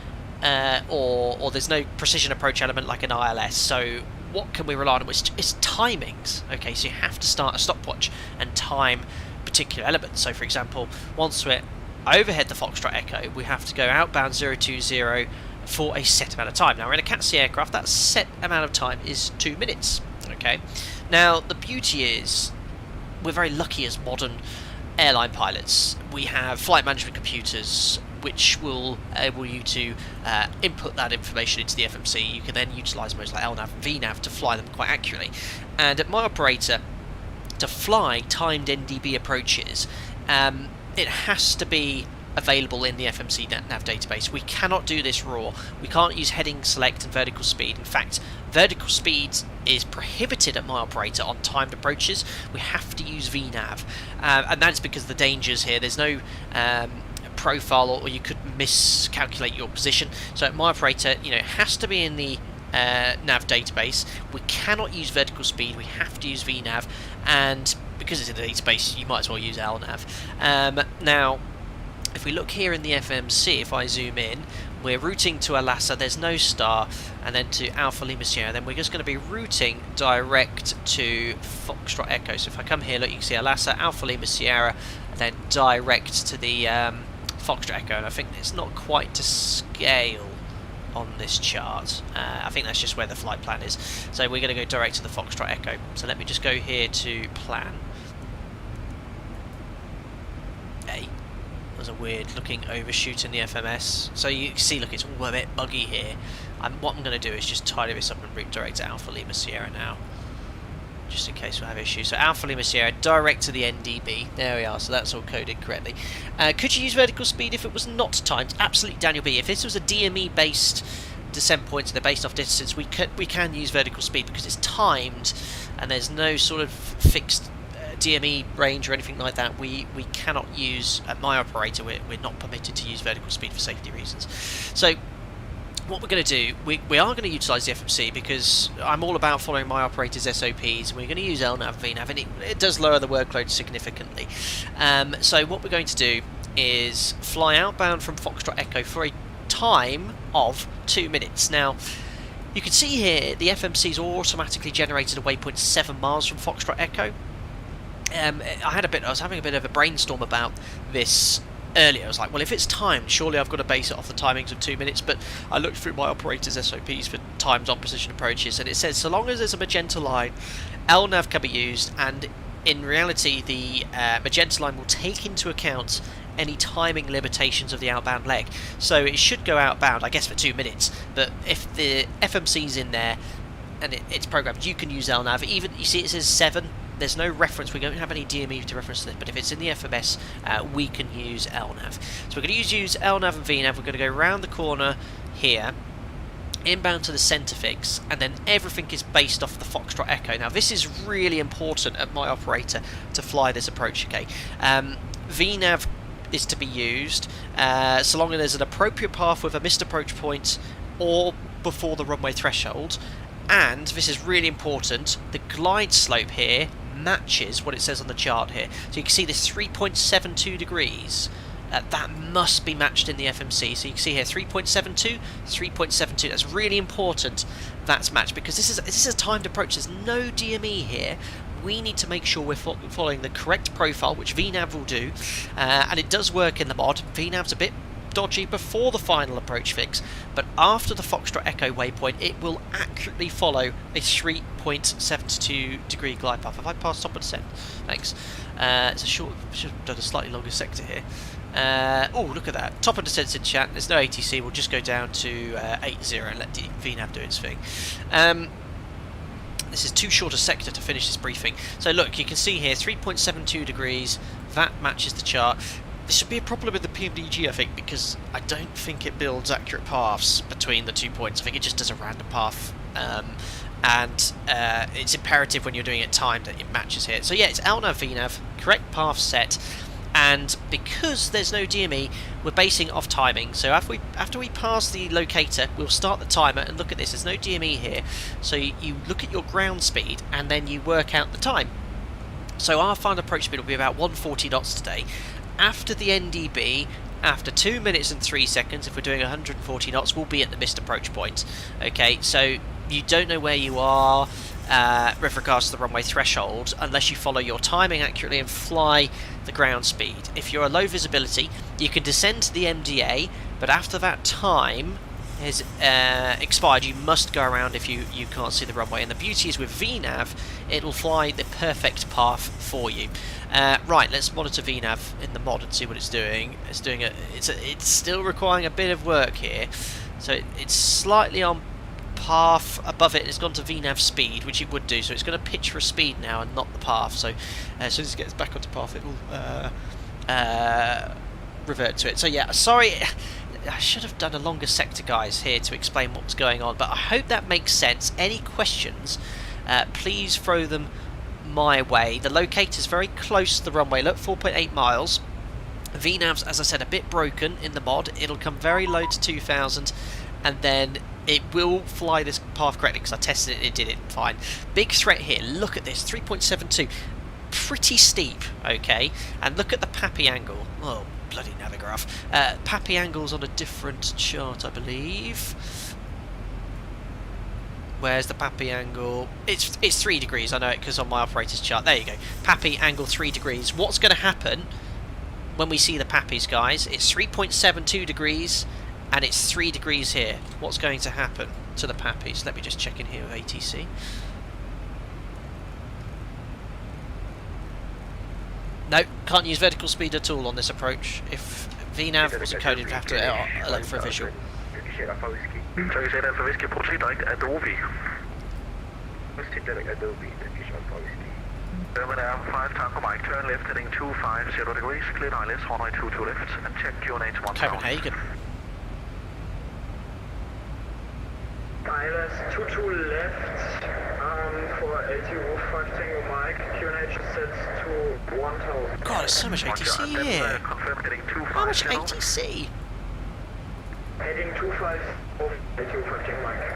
or there's no precision approach element like an ILS. So what can we rely on? It's timings. Okay, so you have to start a stopwatch and time particular elements. So for example, once we're overhead the Foxtrot Echo, we have to go outbound 020 for a set amount of time. Now we're in a Cat C aircraft, that set amount of time is 2 minutes. Okay, now the beauty is we're very lucky as modern airline pilots. We have flight management computers which will enable you to input that information into the FMC. You can then utilise modes like LNAV and VNAV to fly them quite accurately. And at my operator, to fly timed NDB approaches, it has to be available in the FMC nav database. We cannot do this raw. We can't use heading select and vertical speed. In fact, vertical speed is prohibited at my operator on timed approaches. We have to use VNAV, and that's because of the dangers here. There's no profile, or you could miscalculate your position. So at my operator, it has to be in the nav database. We cannot use vertical speed. We have to use VNAV, and because it's in the database, you might as well use LNAV. Now, if we look here in the FMC, if I zoom in, we're routing to Alassa, there's no star, and then to Alpha Lima Sierra, then we're just going to be routing direct to Foxtrot Echo. So if I come here, look, you can see Alassa, Alpha Lima Sierra, and then direct to the Foxtrot Echo, and I think it's not quite to scale on this chart. I think that's just where the flight plan is. So we're going to go direct to the Foxtrot Echo. So let me just go here to plan. There's a weird looking overshoot in the FMS. So you can see, look, it's all a bit buggy here. What I'm going to do is just tidy this up and route direct to Alpha Lima Sierra now, just in case we have issues. So Alpha Lima Sierra, direct to the NDB. There we are, so that's all coded correctly. Could you use vertical speed if it was not timed? Absolutely, Daniel B. If this was a DME based descent point, so they're based off distance, we can use vertical speed because it's timed and there's no sort of fixed DME range or anything like that. We cannot use, at my operator, we're not permitted to use vertical speed for safety reasons. So what we're going to do, we are going to utilise the FMC because I'm all about following my operator's SOPs. We're going to use LNAV, VNAV, and it does lower the workload significantly. So what we're going to do is fly outbound from Foxtrot Echo for a time of 2 minutes. Now, you can see here the FMC's automatically generated a waypoint 7 miles from Foxtrot Echo. I was having a bit of a brainstorm about this earlier. I was like, well, if it's timed, surely I've got to base it off the timings of 2 minutes. But I looked through my operator's SOPs for timed on precision approaches, and it says so long as there's a magenta line, LNAV can be used, and in reality the magenta line will take into account any timing limitations of the outbound leg. So it should go outbound, I guess, for 2 minutes. But if the FMC's in there and it's programmed, you can use LNAV. Even, you see it says 7. There's no reference, we don't have any DME to reference this, but if it's in the FMS, we can use LNAV. So we're going to use LNAV and VNAV. We're going to go around the corner here, inbound to the centre fix, and then everything is based off the Foxtrot Echo. Now this is really important at my operator to fly this approach, okay? VNAV is to be used so long as there's an appropriate path with a missed approach point or before the runway threshold. And this is really important, the glide slope here matches what it says on the chart here. So you can see this 3.72 degrees. That must be matched in the FMC. So you can see here 3.72, 3.72. That's really important. That's matched because this is a timed approach. There's no DME here. We need to make sure we're following the correct profile, which VNAV will do, and it does work in the mod. VNAV's a bit dodgy before the final approach fix, but after the Foxtrot Echo waypoint it will accurately follow a 3.72 degree glide path. Have I passed top of descent? Thanks. It's a short, should have done a slightly longer sector here. Oh, look at that. Top of descent's in chat. There's no ATC. We'll just go down to 80 and let VNAV do its thing. This is too short a sector to finish this briefing. So look, you can see here 3.72 degrees. That matches the chart. This should be a problem with the PMDG, I think, because I don't think it builds accurate paths between the 2 points. I think it just does a random path and it's imperative when you're doing it timed that it matches here. So yeah, it's LNAV VNAV, correct path set, and because there's no DME, we're basing off timing. So after we pass the locator, we'll start the timer, and look at this, there's no DME here, so you look at your ground speed and then you work out the time. So our final approach speed will be about 140 knots today. After the NDB, after 2 minutes and 3 seconds, if we're doing 140 knots, we'll be at the missed approach point. Okay, so you don't know where you are with regards to the runway threshold unless you follow your timing accurately and fly the ground speed. If you're a low visibility, you can descend to the MDA, but after that time has expired, you must go around if you can't see the runway. And the beauty is with VNAV, it'll fly the perfect path for you. Right, let's monitor VNAV in the mod and see what it's doing. It's still requiring a bit of work here. So it's slightly on path above it. It's gone to VNAV speed, which it would do. So it's going to pitch for speed now and not the path. So as soon as it gets back onto path, it will revert to it. So yeah, sorry. I should have done a longer sector, guys, here to explain what's going on, but I hope that makes sense. Any questions, please throw them my way. The locator's very close to the runway. Look, 4.8 miles. VNAV's, as I said, a bit broken in the mod. It'll come very low to 2,000, and then it will fly this path correctly because I tested it, it did it fine. Big threat here. Look at this, 3.72. Pretty steep, okay? And look at the PAPI angle. Oh, bloody navigraph. PAPI angle's on a different chart, I believe. Where's the PAPI angle? It's 3 degrees, I know it because on my operator's chart. There you go. PAPI angle 3 degrees. What's going to happen when we see the PAPIs, guys? It's 3.72 degrees and it's 3 degrees here. What's going to happen to the PAPIs? Let me just check in here with ATC. No, can't use vertical speed at all on this approach. If VNAV wasn't coded, we'd have to look for a visual. Så vi sætter altså whisky på direkt Adobe. German Air 5 Tango Mike, turn left heading 250 degrees, clear ILS runway 22 left, and check QNH 1 Copenhagen. ILS 22 left for ATO 5 Tango Mike, QNH sets to 1000. God, there's so much ATC here. How much ATC? Heading 25 of ATO 5 Tango Mike.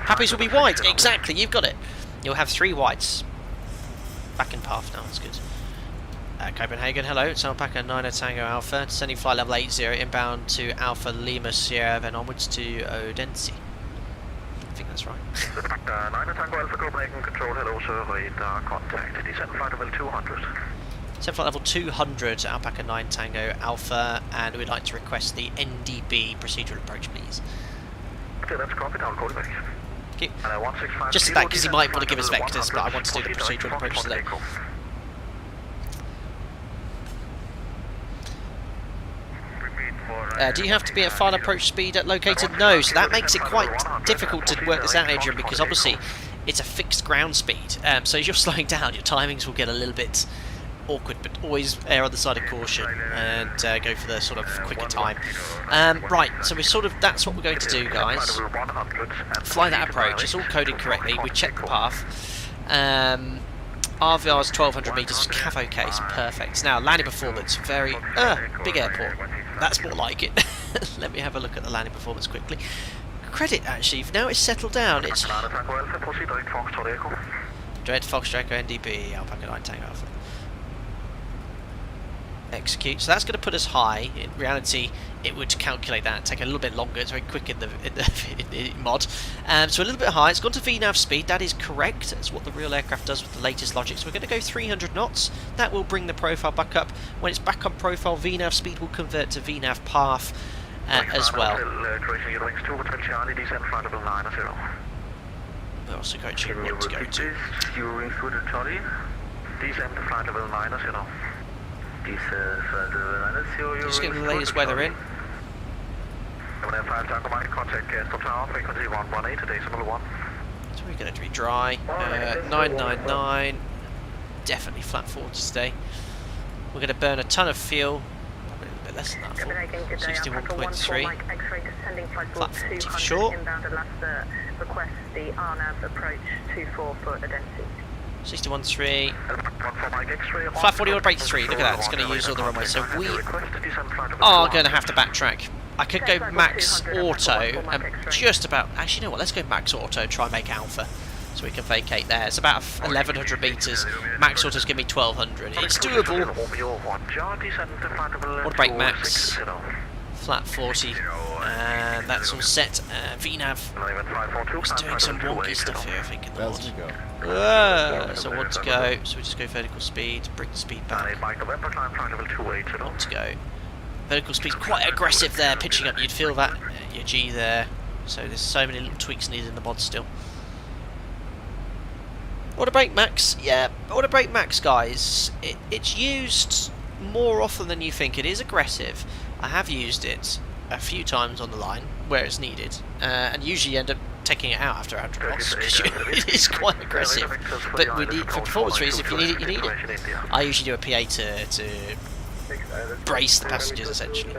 Pappies will be wide, exactly, you've got it. You'll have 3 wides. Back in path now, that's good. Copenhagen, hello, it's Alpaca 9 Tango Alpha, descending flight level 80, inbound to Alpha Lima Sierra, then onwards to Odense. I think that's right. 9 Tango Alpha Copenhagen, control, hello sir, radar contact, descend flight level 200. Descend flight level 200, Alpaca 9 Tango Alpha, and we'd like to request the NDB procedural approach, please. Okay, that's copied, I'll call you back. Okay. Just that, because he might want to give us vectors, but I want to do the procedural approach today. Do you have to be at final approach speed at located? No, so that makes it quite difficult to work this out, Adrian, because obviously it's a fixed ground speed. So as you're slowing down, your timings will get a little bit awkward, but always err on the side of caution and go for the sort of quicker time. Right, so that's what we're going to do, guys. Fly that approach, it's all coded correctly, we check the path. RVR is 1200 metres, Cavo case, perfect. Now, landing performance, very, big airport. That's more like it. Let me have a look at the landing performance quickly. Credit, actually, now it's settled down, it's... Dread Foxtrot NDB, Alpaca 9 Tango Alpha. Execute. So that's going to put us high. In reality, it would calculate that, take a little bit longer. It's very quick in the mod. So a little bit high. It's gone to VNAV speed. That is correct. That's what the real aircraft does with the latest logic. So we're going to go 300 knots. That will bring the profile back up. When it's back on profile, VNAV speed will convert to VNAV path as well. We're also going to want to go to. Just getting the latest weather in. So we're going to be dry. 999. Definitely flat forwards today. We're going to burn a ton of fuel. Probably a bit less than that. Copenhagen, good day. 61.3. Mike X-ray descending flight Flat 40 200 for short. inbound Alaska. Request the RNAV approach 24 for Odense. 61.3. Flat 40 or break 3. Look at that. It's going to use all the runway. So we are going to have to backtrack. I could go max auto and just about. Actually, you know what? Let's go max auto. Try and make alpha, so we can vacate there. It's about 1,100 meters. Max auto's going to be 1,200. It's doable. Want to break max. Flat 40, and that's all set. VNav is doing some wonky stuff here, I think, in the mod. So I want to go, so we just go vertical speed, bring the speed back. Want to go. Vertical speed's quite aggressive there, pitching up, you'd feel that, your G there. So there's so many little tweaks needed in the mod still. Auto brake max, yeah, auto brake max, guys. It's used more often than you think. It is aggressive. I have used it a few times on the line where it's needed, and usually end up taking it out after 100 knots because it is quite aggressive. But we need, for performance reasons, if you need it, you need it. I usually do a PA to brace the passengers essentially.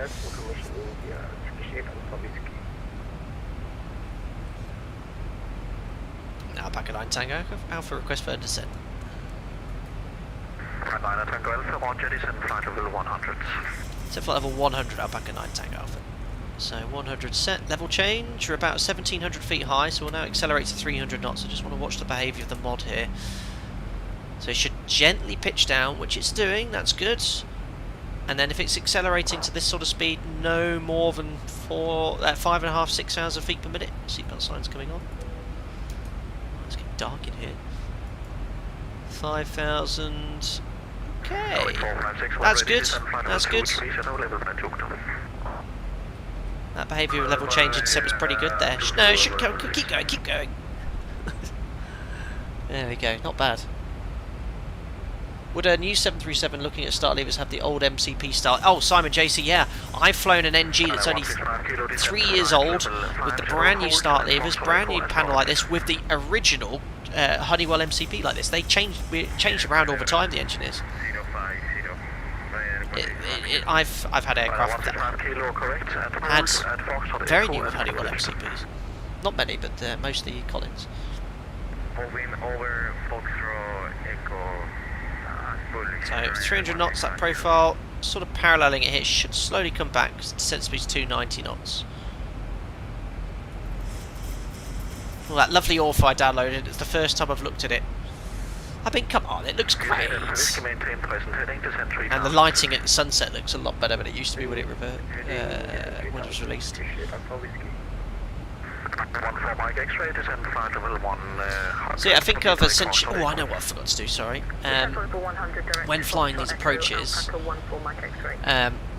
Now back at 9 Tango, Alpha request for descent. 9 Tango Alpha, Roger, descent flight level 100. So flight level 100 out back at 9 Tango Alpha. So 100 set, level change, we're about 1,700 feet high, so we'll now accelerate to 300 knots. I just want to watch the behaviour of the mod here. So it should gently pitch down, which it's doing, that's good. And then if it's accelerating to this sort of speed, no more than 5.5, 6,000 feet per minute. Seatbelt signs coming on. It's getting dark in here. 5,000. Okay, that's good. That's good. That behaviour of level change in was pretty good there. No, it should go. Keep going. Keep going. There we go. Not bad. Would a new 737 looking at start levers have the old MCP style? Oh, Simon JC, yeah. I've flown an NG that's only 3 years old with the brand new start levers, brand new panel like this with the original Honeywell MCP like this. They changed around all the time, the engineers. I've had aircraft that had very new Honeywell MCPs. Not many, but mostly Collins. So 300 knots, that profile, sort of paralleling it here, should slowly come back. Descent speed's 290 knots. Well, that lovely AUF I downloaded, it's the first time I've looked at it. I mean, come on, it looks great. And the lighting at the sunset looks a lot better than it used to be when it was released. So yeah, I think of essentially. Oh, I know what I forgot to do. Sorry. When flying these approaches,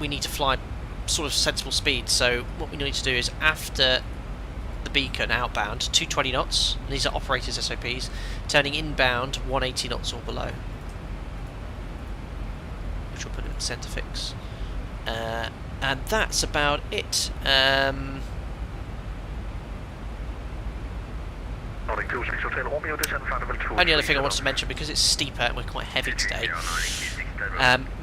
we need to fly sort of sensible speed. So what we need to do is after the beacon outbound, 220 knots. These are operators' SOPs. Turning inbound 180 knots or below, which will put it in centre fix. And that's about it. Only other thing I wanted to mention, because it's steeper and we're quite heavy today,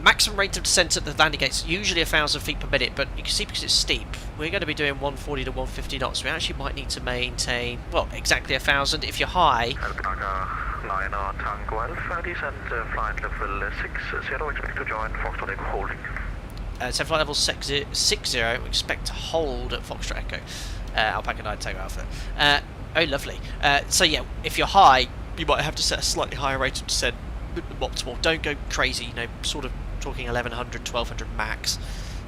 maximum rate of descent at the landing gates usually 1,000 feet per minute, but you can see because it's steep we're going to be doing 140 to 150 knots. We actually might need to maintain, well, exactly 1,000. If you're high, so flight level 60, we expect to hold at Foxtrot Echo, Alpaca 9 Tango Alpha. Oh, lovely. So yeah, if you're high, you might have to set a slightly higher rate of descent. Optimal. Don't go crazy. You know, sort of talking 1,100, 1,200 max.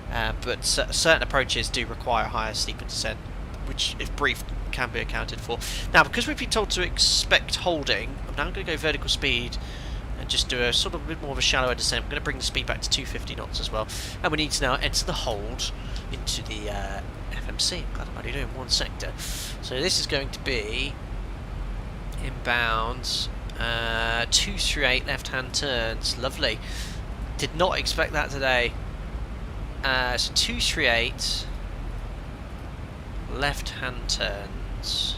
But certain approaches do require higher steeper descent, which, if brief, can be accounted for. Now, because we've been told to expect holding, I'm now going to go vertical speed and just do a sort of a bit more of a shallower descent. I'm going to bring the speed back to 250 knots as well. And we need to now enter the hold into the FMC. I'm glad I'm only doing one sector. So this is going to be inbound 238 left-hand turns. Lovely. Did not expect that today. So 238 left-hand turns.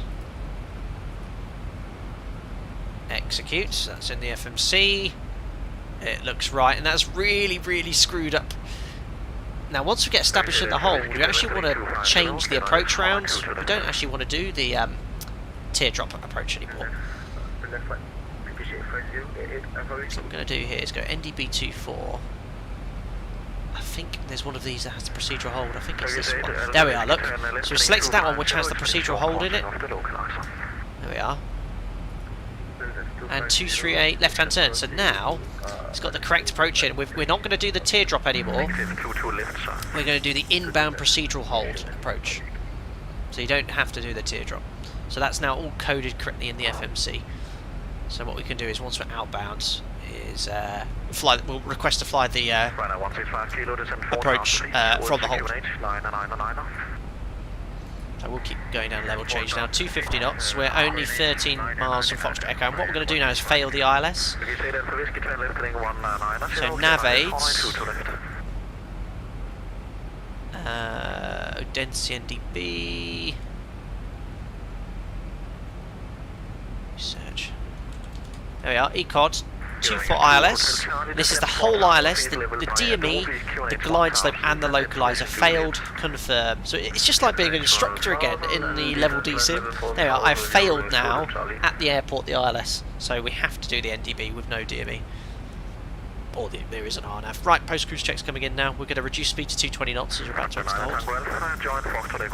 Execute. That's in the FMC. It looks right, and that's really, really screwed up Now, once we get established in the hold, we actually want to change the approach rounds. We don't actually want to do the teardrop approach anymore. So what we're going to do here is go NDB 24. I think there's one of these that has the procedural hold. I think it's this one. There we are, look. So we've selected that one which has the procedural hold in it. There we are. And 238 left-hand turn. So now it's got the correct approach in. We're not going to do the teardrop anymore. We're going to do the inbound procedural hold approach. So you don't have to do the teardrop. So that's now all coded correctly in the FMC. So what we can do is once we're outbound is we'll request to fly the approach from the hold. So we'll keep going down level change now. 250 knots. We're only 13 miles from Foxtrot Echo. And what we're going to do now is fail the ILS. So nav aids. Odense NDB. Search. There we are. EKOD. 24 ILS. This is the whole ILS, the DME, the glide slope and the localizer failed, confirmed. So it's just like being an instructor again in the level D sim. There we are, I've failed now at the airport, the ILS. So we have to do the NDB with no DME. Or there is an RNAV. Right, post-cruise check's coming in now. We're going to reduce speed to 220 knots as we're about to enter the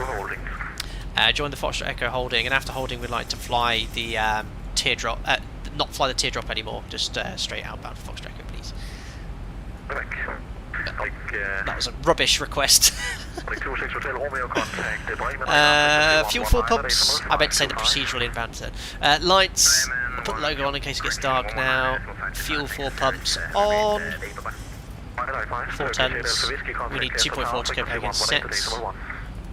hold. Join the Foxtrot Echo holding, and after holding we'd like to fly the teardrop, not fly the teardrop anymore, just straight outbound for Foxtrot Echo, please. That was a rubbish request. Fuel 4 pumps, I meant to say the procedural inbound turn. Lights, I'll put the logo on in case it gets dark now. Fuel 4 pumps on. 4 tons. We need 2.4 to Copenhagen sets.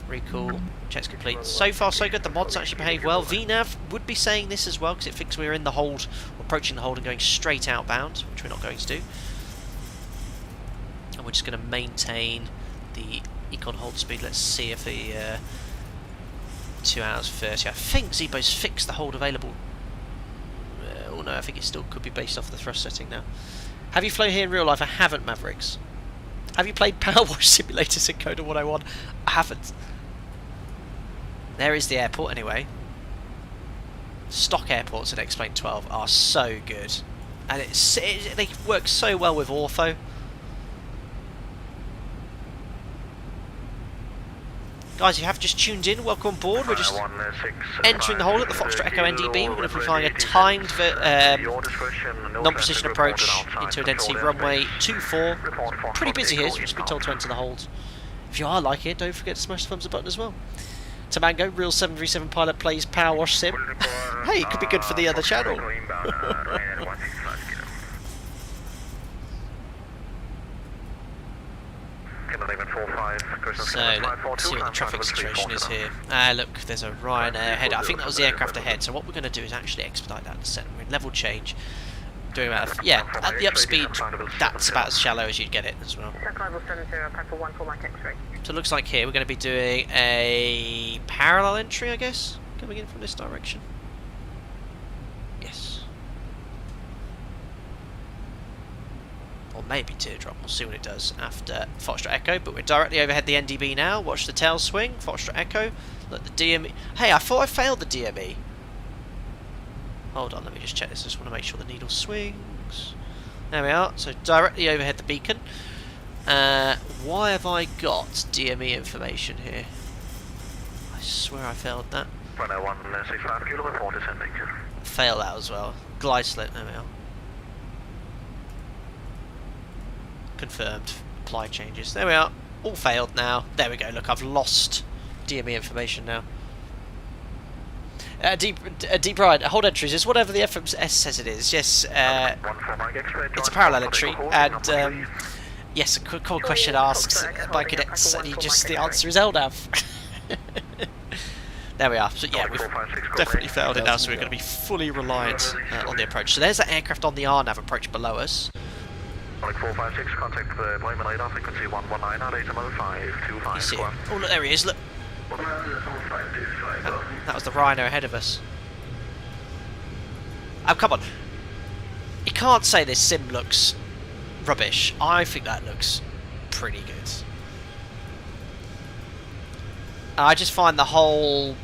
Recall, checks complete. So far so good, the mods actually behave well. VNAV would be saying this as well because it thinks we're in the hold, approaching the hold and going straight outbound, which we're not going to do. And we're just going to maintain the econ hold speed. Let's see if the 2 hours 30. I think ZIBO's fixed the hold available. Oh no, I think it still could be based off the thrust setting now. Have you flown here in real life? I haven't, Mavericks. Have you played Power Wash Simulators in Coda 101? I haven't. There is the airport anyway. Stock airports at X-Plane 12 are so good. And they work so well with ortho. Guys, you have just tuned in, welcome on board. We're just entering the hold at the Foxtrot Echo NDB. We're going to be flying a timed non-precision approach into Odense runway 24. Pretty busy here, so we've just been told to enter the hold. If you are liking it, don't forget to smash the thumbs up button as well. Tamango, real 737 pilot plays Power Wash Sim. Hey, it could be good for the other channel. So, let's see what the traffic situation is here. Look, there's a Ryanair ahead. I think that was the aircraft ahead. So what we're going to do is actually expedite that descent. We're in level change. Doing about, yeah, at the up speed, that's about as shallow as you'd get it as well. So it looks like here we're going to be doing a parallel entry, I guess, coming in from this direction. Yes. Or maybe teardrop, we'll see what it does after Foxtrot Echo, but we're directly overhead the NDB now. Watch the tail swing, Foxtrot Echo. Look, the DME. Hey, I thought I failed the DME. Hold on, let me just check this. I just want to make sure the needle swings. There we are. So directly overhead the beacon. Why have I got DME information here? I swear I failed that. Fail that as well. Glide slope. There we are. Confirmed. Apply changes. There we are. All failed now. There we go. Look, I've lost DME information now. Deep ride, hold entries is whatever the FMS says it is. Yes, it's a parallel entry, and yes, a core question asks by cadets, and the answer is LNAV. There we are. So yeah, we've definitely failed it now, so we're going to be fully reliant on the approach. So there's that aircraft on the RNAV approach below us. 456, contact the appointment radar frequency 119 at HMO 525. You see him. Oh look, there he is. Look. That was the Rhino ahead of us. Oh, come on. You can't say this sim looks rubbish. I think that looks pretty good. I just find the whole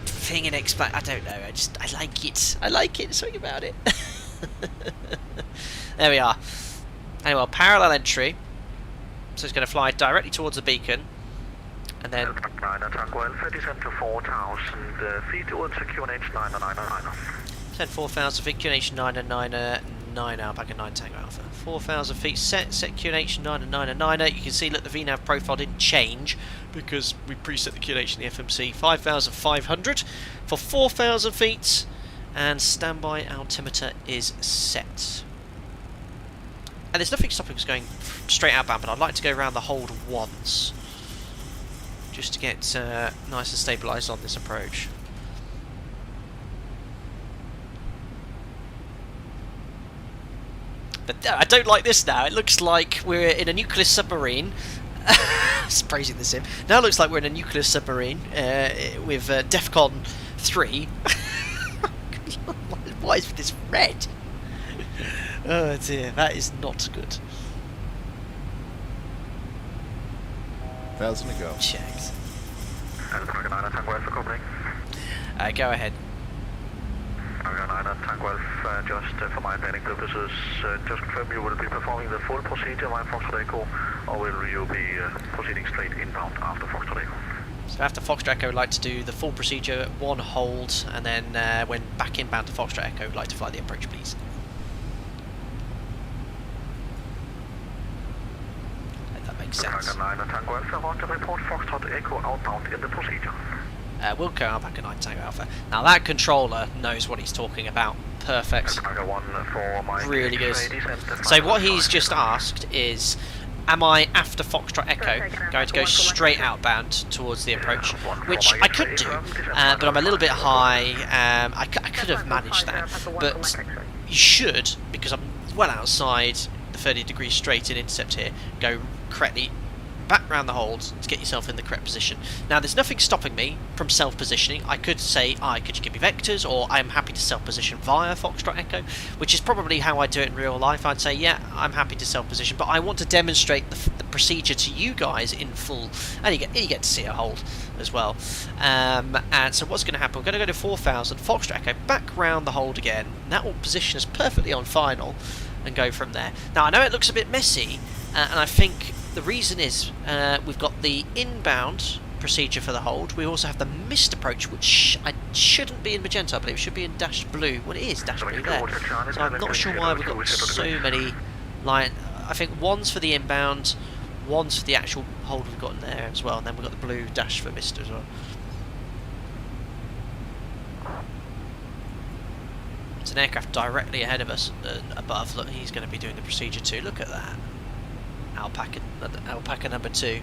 thing in explain. I don't know. I like it. I like it. Something about it. There we are. Anyway, parallel entry. So it's going to fly directly towards the beacon, and then. Descend to 4,000 feet. Odense QNH 999. Send 4,000 feet. QNH 999. Alpaca 9 Tango Alpha. 4,000 feet set QNH 999. You can see, look, the VNAV profile didn't change because we preset the QNH in the FMC. 5,500 for 4,000 feet, and standby altimeter is set. And there's nothing stopping us going straight outbound, but I'd like to go around the hold once, just to get nice and stabilised on this approach. But I don't like this now. It looks like we're in a nuclear submarine. It's praising the sim. Now it looks like we're in a nuclear submarine with DEFCON 3. Why is this red? Oh dear, that is not good. 1,000 to go. Checked. Go ahead. Just for my planning purposes, just confirm you will be performing the full procedure via Foxtrot Echo, or will you be proceeding straight inbound after Foxtrot Echo? So after Foxtrot Echo, we'd like to do the full procedure, one hold, and then when back inbound to Foxtrot Echo, we'd like to fly the approach, please. If that makes sense. Report Foxtrot Echo outbound in the procedure. Wilco Alpaca 9 Tango Alpha. Now that controller knows what he's talking about. Perfect. Really good. So what he's just asked is, am I, after Foxtrot Echo, going to go straight outbound towards the approach? Which I could do, but I'm a little bit high. I could have managed that, but you should, because I'm well outside the 30 degrees straight in intercept here, go correctly back round the hold to get yourself in the correct position. Now there's nothing stopping me from self-positioning. I could say, could you give me vectors, or I'm happy to self-position via Foxtrot Echo, which is probably how I do it in real life. I'd say, yeah, I'm happy to self-position, but I want to demonstrate the procedure to you guys in full, and you get to see a hold as well. And so what's going to happen, we're going to go to 4,000, Foxtrot Echo, back round the hold again, and that will position us perfectly on final, and go from there. Now I know it looks a bit messy, and I think the reason is we've got the inbound procedure for the hold. We also have the missed approach, which shouldn't be in magenta. I believe it should be in dash blue. Well, it is dash blue there. So I'm not sure why we've got so many line. I think one's for the inbound, one's for the actual hold we've got in there as well, and then we've got the blue dash for missed as well. It's an aircraft directly ahead of us, above. Look, he's going to be doing the procedure too. Look at that. Alpaca number 2.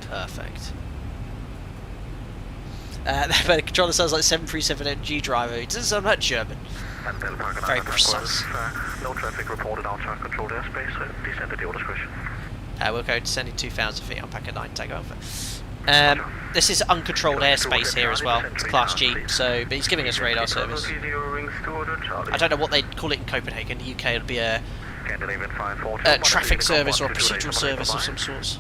Perfect. The controller sounds like 737NG driver. It doesn't sound like German. Very precise. No traffic reported outside controlled airspace. Descend at your discretion. We'll go descending 2,000 feet, Alpaca 9 Tango Alpha. This is uncontrolled airspace here as well. It's Class G, so but he's giving us radar service. I don't know what they call it in Copenhagen. In the UK, it'll be a traffic service or a procedural service of some sorts.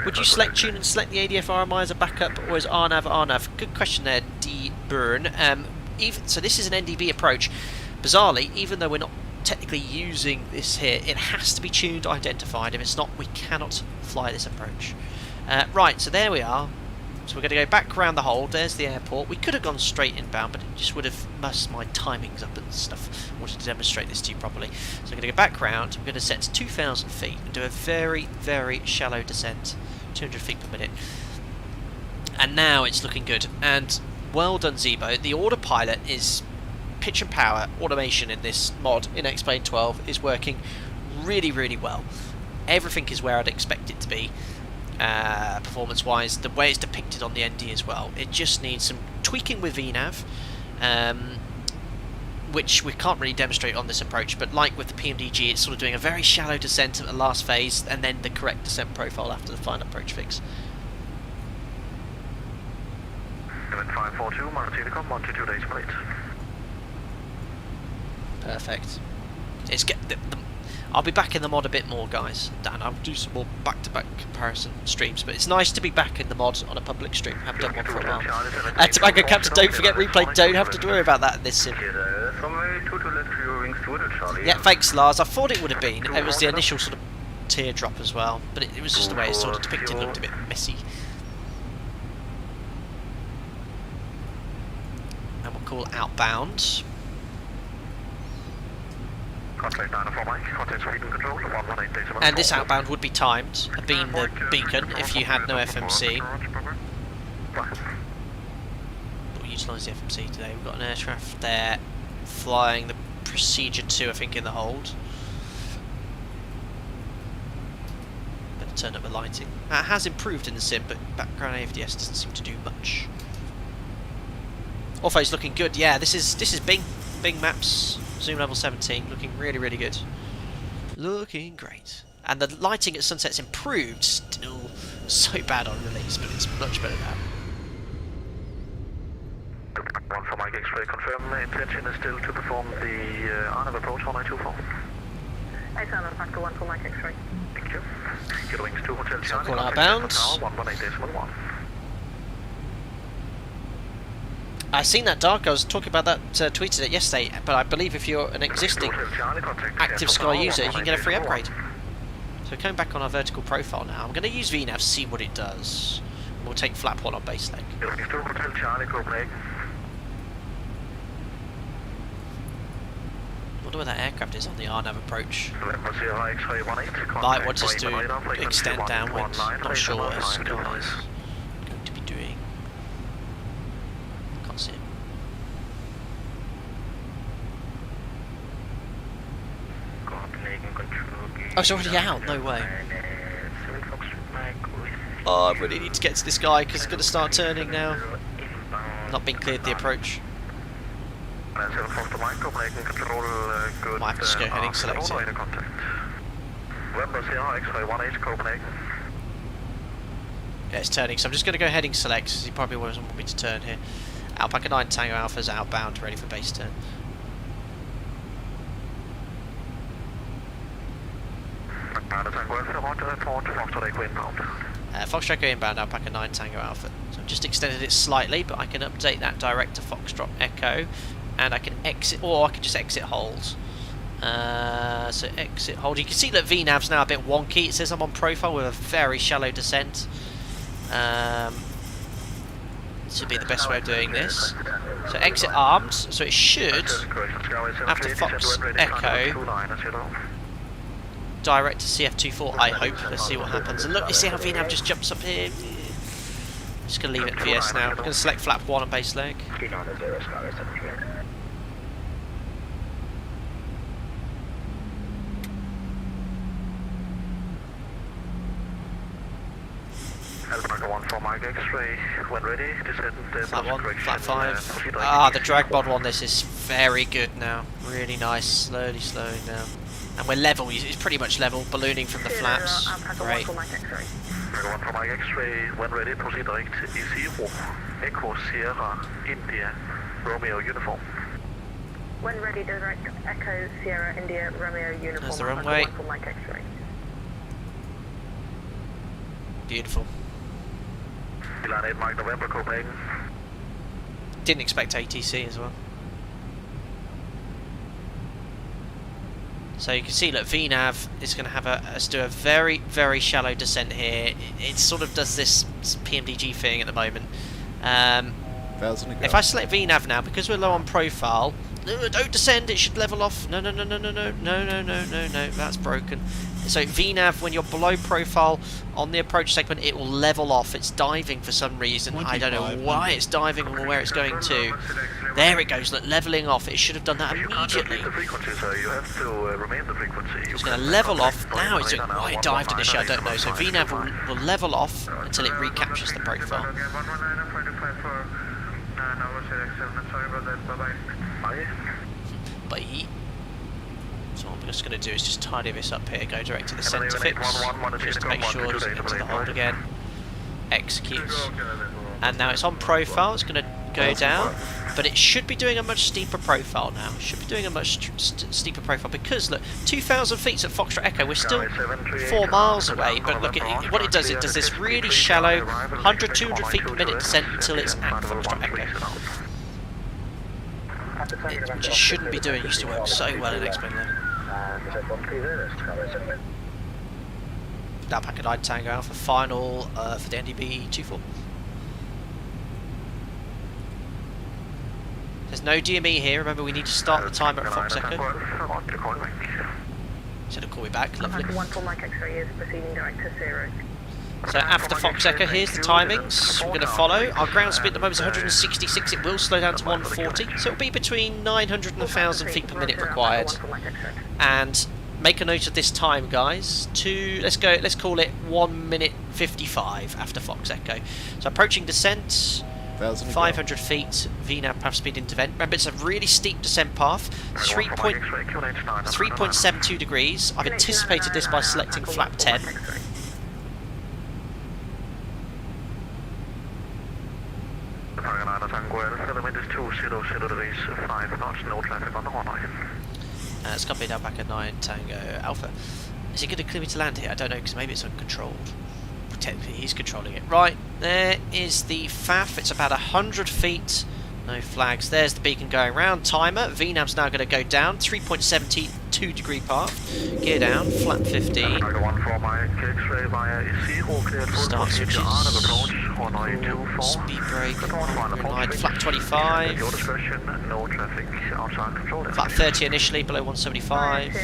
Would you select tune and select the ADF RMI as a backup, or is RNAV? Good question there, D. Burn. So this is an NDB approach. Bizarrely, even though we're not technically using this here, it has to be tuned, identified. If it's not, we cannot fly this approach. Right, so there we are. So we're going to go back around the hold. There's the airport. We could have gone straight inbound, but it just would have messed my timings up and stuff. I wanted to demonstrate this to you properly. So I'm going to go back round. I'm going to set to 2,000 feet and do a very, very shallow descent, 200 feet per minute. And now it's looking good. And well done, ZIBO. The autopilot is pitch and power automation in this mod in X-Plane 12 is working really, really well. Everything is where I'd expect it to be. Performance-wise, the way it's depicted on the ND as well. It just needs some tweaking with VNAV, which we can't really demonstrate on this approach, but like with the PMDG, it's sort of doing a very shallow descent at the last phase, and then the correct descent profile after the final approach fix. 542, Martinicom, 1 days late. Perfect. It's I'll be back in the mod a bit more, guys, and I'll do some more back-to-back comparison streams, but it's nice to be back in the mod on a public stream. I haven't done one for a while. And Tobacco Captain, don't forget replay, don't have to worry about that in this sim. Yeah, thanks Lars, I thought it would have been. It was the initial sort of teardrop as well, but it was just the way it sort of depicted, looked a bit messy. And we'll call outbound. And this outbound would be timed, being the beacon, if you had no FMC. We'll utilise the FMC today. We've got an aircraft there flying the Procedure 2, I think, in the hold. Better turn up the lighting. It has improved in the sim, but background AFDS doesn't seem to do much. Ortho's looking good. Yeah, this is Bing maps. Zoom level 17, looking really, really good. Looking great. And the lighting at sunset's improved, still so bad on release, but it's much better now. 1 for Mike X-ray, confirm the intention is still to perform the RNAV approach 1924. Excellent, Factor 1 for Mike X-ray. Thank you. Your wings to Hotel Charlie. Call outbound. 118.1. I've seen that, Dark. I was talking about that, tweeted it yesterday, but I believe if you're an existing active Sky user, you can get a free upgrade. So coming back on our vertical profile now, I'm going to use VNAV to see what it does. And we'll take flap 1 on base leg. I wonder where that aircraft is on the RNAV approach. Might want us to extend downwind. Not sure what this guy is going to be doing. Can't see him. Oh, it's already out, no way. Oh, I really need to get to this guy because it's going to start turning now. Not been cleared the approach. Might have to just go heading select here. Yeah, it's turning, so I'm just going to go heading select because he probably doesn't want me to turn here. Alpaca 9 Tango Alpha's outbound, ready for base turn. Foxtrot go inbound, Alpaca 9 Tango Alpha. So I've just extended it slightly, but I can update that direct to Foxtrot Echo, and I can exit, or I can just exit hold. So exit hold. You can see that VNAV's now a bit wonky. It says I'm on profile with a very shallow descent. This would be the best way of doing this. So exit armed, so it should, after Fox Echo, direct to CF24, I hope. Let's see what happens. And look, you see how VNAV just jumps up here? Just going to leave it at VS now. I'm going to select flap 1 on base leg. Flat 1, flat 5. Ah, the drag mod on this is very good now. Really nice. Slowly slowing down. And we're level, it's pretty much level, ballooning from the flaps. Great. When ready, proceed direct E0, Echo Sierra, India, Romeo uniform. When ready, direct Echo Sierra, India, Romeo uniform. There's the runway. Beautiful. Mike November, Copenhagen. Didn't expect ATC as well. So you can see, look, VNAV is going to have us do a very, very shallow descent here. It sort of does this PMDG thing at the moment. If I select VNAV now, because we're low on profile, don't descend, it should level off. No, that's broken. So VNAV, when you're below profile on the approach segment, it will level off. It's diving for some reason. I don't know why it's diving or where it's going to. There it goes, look, leveling off. It should have done that immediately. It's going to level off. Now it's doing why it dived initially, I don't know. So VNAV will level off until it recaptures the profile. Bye. So what I'm just going to do is just tidy this up here, go direct to the centre fix, just to make sure it doesn't into the hold again. Executes. And now it's on profile, it's going to go down. but it should be doing a much steeper profile now. Should be doing a much steeper profile because look, 2,000 feet at Foxtrot Echo. We're still 4 miles away, but look, what it does this really shallow 100, 200 feet per minute descent until it's at Foxtrot Echo. It just shouldn't be doing. It used to work so well in X-Plane level. Now back at 9 Tango Alpha, final for the NDB 2-4. There's no DME here. Remember, we need to start the timer at Fox Echo. Should have called me back. Lovely. So after Fox Echo, here's the timings we're going to follow. Our ground speed at the moment is 166. It will slow down to 140. So it'll be between 900 and 1,000 feet per minute required. And make a note of this time, guys. Let's call it 1 minute 55 after Fox Echo. So approaching descent. 500 feet, VNAV path speed into vent. Remember, it's a really steep descent path, 3.72 degrees. I've anticipated this by selecting flap 10. It's coming down back at 9 Tango Alpha. Is he going to clear me to land here? I don't know, because maybe it's uncontrolled. Technically he's controlling it. Right, there is the FAF. It's about 100 feet. No flags. There's the beacon going around. Timer. VNAV's now going to go down. 3.72 degree path. Gear down. Flap 15. Start switches. Speed brake. Green light. Flap 25. Flap 30 initially. Below 175.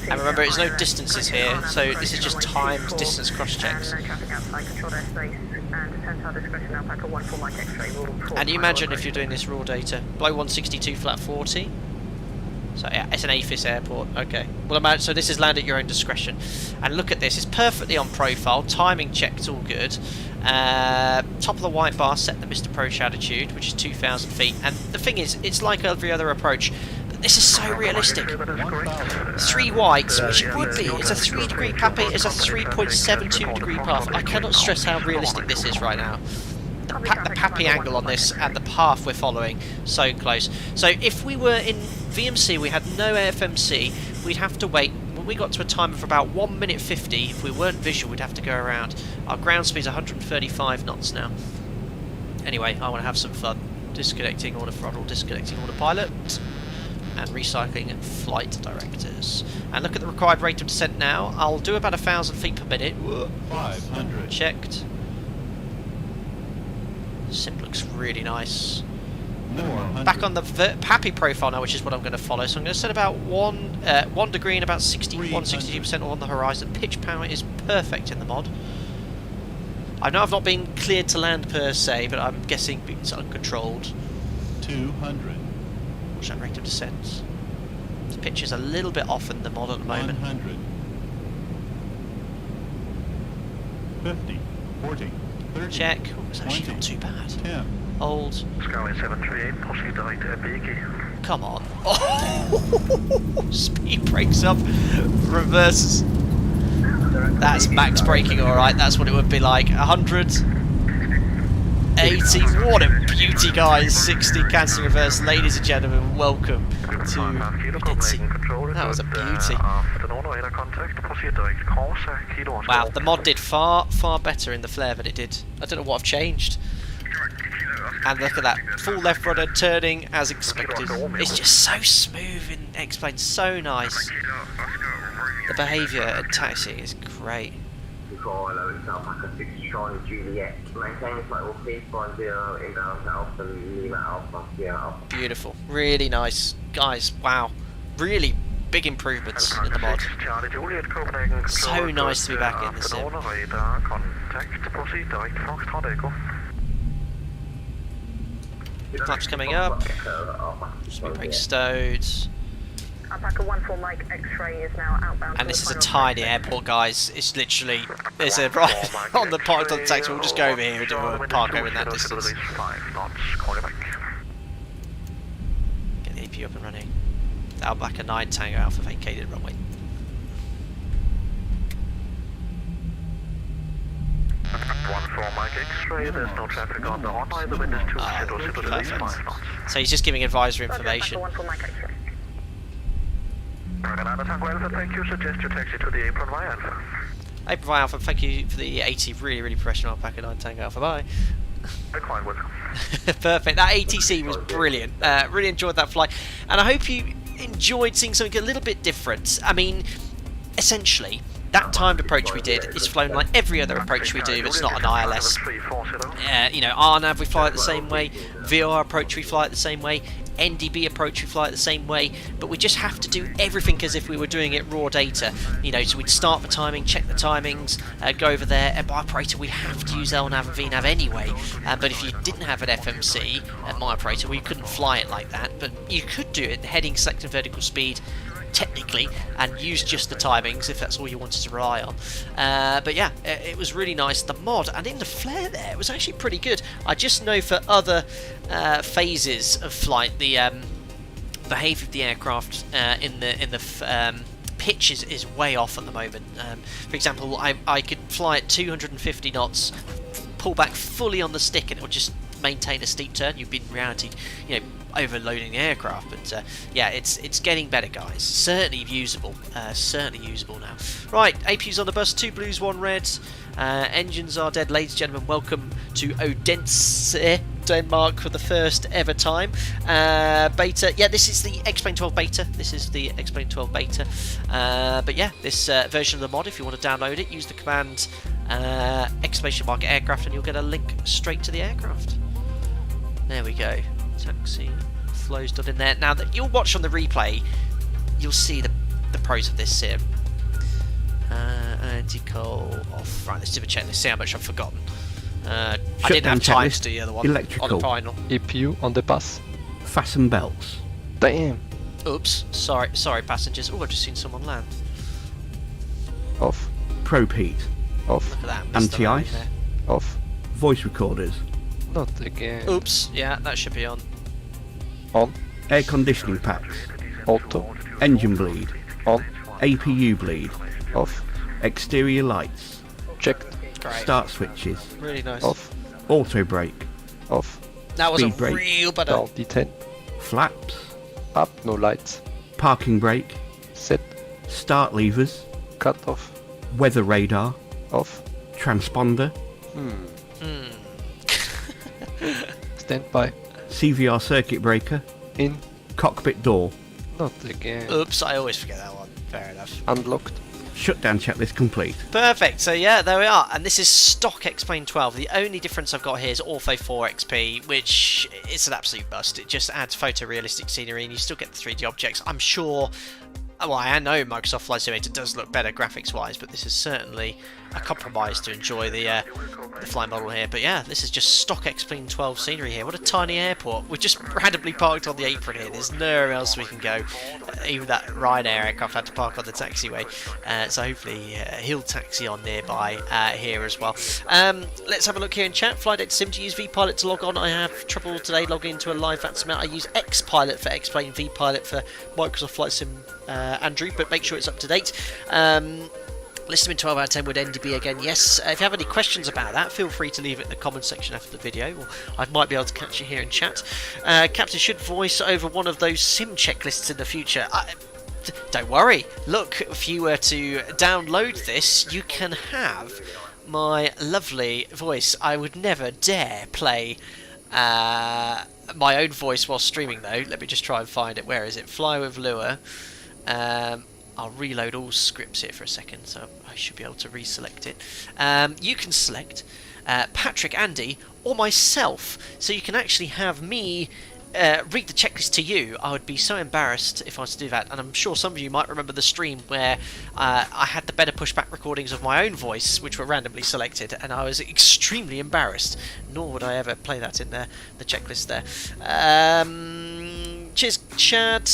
And remember, there's no distances here, so this is just timed distance cross checks. And you imagine if you're doing this raw data, below 162, flat 40. So yeah, it's an AFIS airport. Okay. Well, imagine, so this is land at your own discretion. And look at this, it's perfectly on profile. Timing checked, all good. Top of the white bar, set the missed approach altitude, which is 2,000 feet. And the thing is, it's like every other approach. This is so realistic. 3 whites, which it would be. It's a 3 degree pappy. It's a 3.72 degree path. I cannot stress how realistic this is right now. The pappy angle on this and the path we're following, so close. So if we were in VMC, we had no AFMC, we'd have to wait. When we got to a time of about 1 minute 50, if we weren't visual, we'd have to go around. Our ground speed is 135 knots now. Anyway, I want to have some fun. Disconnecting all the throttle, disconnecting all the pilot, and recycling flight directors. And look at the required rate of descent now. I'll do about 1,000 feet per minute. 500. Checked. Sim looks really nice. Back on the pappy profile now, which is what I'm going to follow. So I'm going to set about 1 degree and about 61-62% on the horizon. Pitch power is perfect in the mod. I know I've not been cleared to land per se, but I'm guessing it's uncontrolled. 200. Watch that rate of descent. The pitch is a little bit off in the mod at the moment. 100. 50. 40. 30. Check. Oh, it's actually not too bad. 10. Old. Skyway 738, proceed direct to Beaky. Come on. Oh. Speed brakes up. Reverses. That's max braking, alright. That's what it would be like. 100. 80. What a beauty, guys. 60. Cancelling reverse. Ladies and gentlemen, welcome to Odense. That was a beauty. Wow, the mod did far better in the flare than it did. I don't know what I've changed. And look at that, full left rudder turning as expected. It's just so smooth in X-Plane, so nice. The behaviour and taxiing is great. Beautiful, really nice. Guys, wow. Really big improvements in the mod. So nice to be back in the sim. Flaps coming up. Speed brake stowed. And this is a tiny airport, guys. It's literally, there's a right on the part of the taxi. We'll just go over here and do a park over in that distance. Get the AP up and running. Out back at 9 Tango Alpha vacated runway. 4 Mike X-ray, there's no traffic on the runway, the wind is 2 perfect. 5 knots. So he's just giving advisory information. Thank you, suggest you taxi to the apron via Alpha. Apron via Alpha, thank you for the 80, really professional Alpaca 9 Tango Alpha, bye. Quite welcome. Perfect, that ATC was brilliant, really enjoyed that flight, and I hope you enjoyed seeing something a little bit different. I mean, essentially, that timed approach we did is flown like every other approach we do, it's not an ILS. You know, RNAV we fly it the same way, VR approach we fly it the same way, NDB approach we fly it the same way, but we just have to do everything as if we were doing it raw data. You know, so we'd start the timing, check the timings, go over there, and by operator we have to use LNAV and VNAV anyway, but if you didn't have an FMC at my operator, we couldn't fly it like that, but you could do it heading, select and vertical speed technically, and use just the timings if that's all you wanted to rely on. But yeah, it was really nice. The mod and in the flare there, it was actually pretty good. I just know for other phases of flight, the behaviour of the aircraft in the pitch is way off at the moment. For example, I could fly at 250 knots, pull back fully on the stick, and it will just maintain a steep turn. You'd be in reality, you know, overloading the aircraft, but yeah, it's getting better, guys. Certainly usable now. Right, APU's on the bus, 2 blues, 1 red. Engines are dead, ladies and gentlemen. Welcome to Odense, Denmark, for the first ever time. Beta, yeah, this is the X-Plane 12 beta. But yeah, this version of the mod, if you want to download it, use the command !aircraft and you'll get a link straight to the aircraft. There we go. Taxi flows done in there. Now that you'll watch on the replay, you'll see the pros of this here. Anti-coal off. Right, let's do a check. Let's see how much I've forgotten. I didn't have time to do the other one. Electrical. On the final. APU on the bus. Fasten belts. Damn. Oops. Sorry, passengers. Oh, I've just seen someone land. Off. Probe heat. Off. Look at that. Anti-ice. Off. Voice recorders. Not again. Oops. Yeah, that should be on. On. Air conditioning packs. Auto. Engine bleed. On. APU bleed. Off. Exterior lights. Checked. Great. Start switches. Really nice. Off. Auto brake. Off. That was Speed a brake. real better. Down D10. Flaps. Up. No lights. Parking brake. Set. Start levers. Cut off. Weather radar. Off. Transponder. Stand by. CVR circuit breaker. In. Cockpit door. Not again. Oops, I always forget that one. Fair enough. Unlocked. Shutdown checklist complete. Perfect, so yeah, there we are, and this is stock X-Plane 12. The only difference I've got here is Ortho 4 XP, which is an absolute bust. It just adds photorealistic scenery and you still get the 3D objects. I'm sure, well, I know Microsoft Flight Simulator does look better graphics-wise, but this is certainly a compromise to enjoy the flight model here. But yeah, this is just stock X-Plane 12 scenery here. What a tiny airport. We're just randomly parked on the apron here. There's nowhere else we can go. Even that Ryanair aircraft had to park on the taxiway. So hopefully he'll taxi on nearby here as well. Let's have a look here in chat. Flight Sim to use vPilot to log on. I have trouble today logging into a live VATSIM. I use Xpilot for X-Plane, vPilot for Microsoft Flight Sim Andrew, but make sure it's up to date. Listen in 12 out of 10 with NDB again, yes. If you have any questions about that, feel free to leave it in the comment section after the video, or I might be able to catch you here in chat. Captain should voice over one of those sim checklists in the future. Don't worry, look, if you were to download this, you can have my lovely voice. I would never dare play my own voice while streaming though. Let me just try and find it. Where is it? Fly with Lure. I'll reload all scripts here for a second, so I should be able to reselect it. You can select Patrick, Andy, or myself, so you can actually have me read the checklist to you. I would be so embarrassed if I was to do that, and I'm sure some of you might remember the stream where I had the better pushback recordings of my own voice, which were randomly selected, and I was extremely embarrassed. Nor would I ever play that in the checklist there. Cheers, Chad,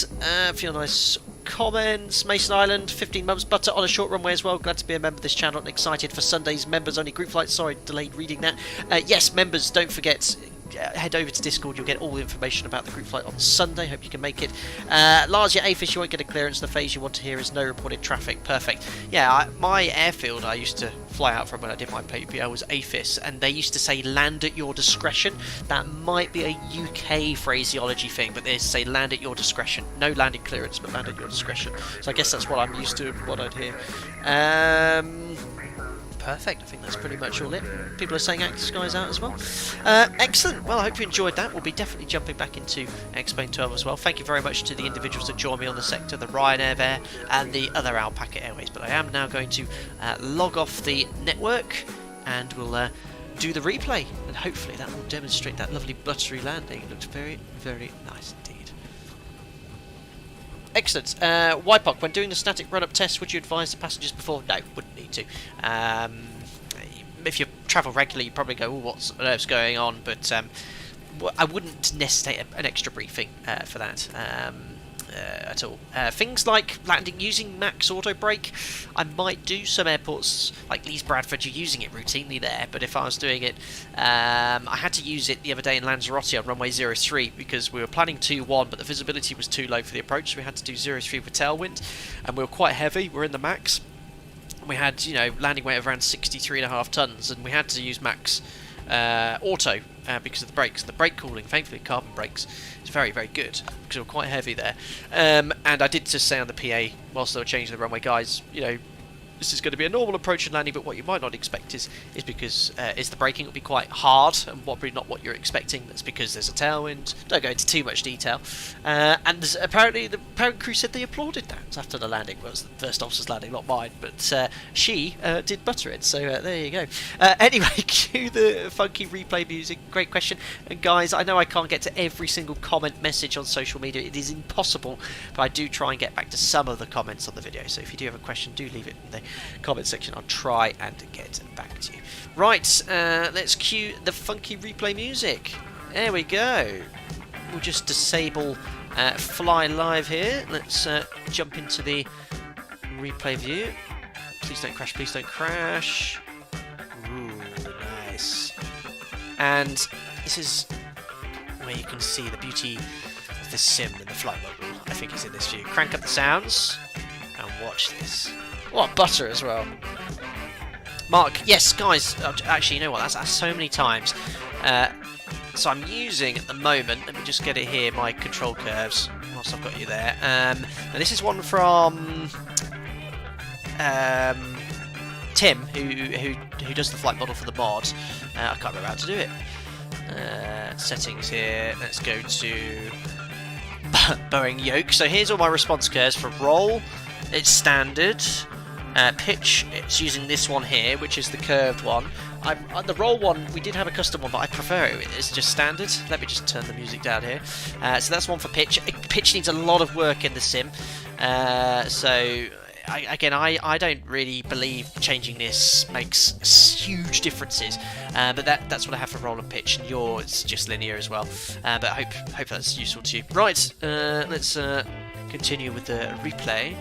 for your nice comments. Mason Island, 15 months, butter on a short runway as well. Glad to be a member of this channel and excited for Sunday's members only group flight. Sorry, delayed reading that. Yes, members, don't forget, head over to Discord. You'll get all the information about the group flight on Sunday. Hope you can make it. Lars, your AFIS, you won't get a clearance. The phase you want to hear is no reported traffic. Perfect. Yeah, my airfield I used to fly out from when I did my PPL was AFIS, and they used to say land at your discretion. That might be a UK phraseology thing, but they say land at your discretion. No landing clearance, but land at your discretion. So I guess that's what I'm used to and what I'd hear. Perfect, I think that's pretty much all it. People are saying Active Skies out as well. Excellent, well I hope you enjoyed that. We'll be definitely jumping back into X-Plane 12 as well. Thank you very much to the individuals that joined me on the sector, the Ryanair there and the other Alpaca Airways. But I am now going to log off the network and we'll do the replay. And hopefully that will demonstrate that lovely buttery landing. It looked very, very nice indeed. Excellent. YPOC, when doing the static run-up test, would you advise the passengers before? No, wouldn't need to. If you travel regularly, you probably go, oh, what's on earth's going on? But I wouldn't necessitate an extra briefing for that at all. Things like landing using max auto brake, I might do. Some airports like Leeds Bradford, you're using it routinely there, but if I was doing it, I had to use it the other day in Lanzarote on runway 03 because we were planning 2-1, but the visibility was too low for the approach, so we had to do 03 with tailwind, and we were quite heavy, we're in the max. We had, you know, landing weight of around 63.5 tons, and we had to use max auto because of the brakes. The brake cooling, thankfully carbon brakes, is very, very good because we were quite heavy there. And I did just say on the PA whilst they were changing the runway, guys, you know, this is going to be a normal approach and landing, but what you might not expect is because the braking will be quite hard and probably not what you're expecting. That's because there's a tailwind. Don't go into too much detail. And apparently the parent crew said they applauded that after the landing. Well, it was the first officer's landing, not mine, but she did butter it. So there you go. Anyway, cue the funky replay music. Great question. And guys, I know I can't get to every single comment message on social media. It is impossible, but I do try and get back to some of the comments on the video. So if you do have a question, do leave it in the comment section. I'll try and get back to you. Right, let's cue the funky replay music. There we go. We'll just disable fly live here. Let's jump into the replay view. Please don't crash, please don't crash. Ooh, nice. And this is where you can see the beauty of the sim in the flight model. I think it's in this view. Crank up the sounds and watch this. What butter as well. Mark, yes, guys, actually, you know what, that's so many times. So I'm using, at the moment, let me just get it here, my control curves, whilst I've got you there. Now this is one from Tim, who does the flight model for the mod. I can't remember how to do it. Settings here, let's go to Boeing yoke. So here's all my response curves for roll, it's standard. Pitch, it's using this one here, which is the curved one. The roll one, we did have a custom one, but I prefer it. It's just standard. Let me just turn the music down here. So that's one for pitch. Pitch needs a lot of work in the sim. So, I don't really believe changing this makes huge differences. But that's what I have for roll and pitch, and yours just linear as well. But I hope that's useful to you. Right, let's continue with the replay.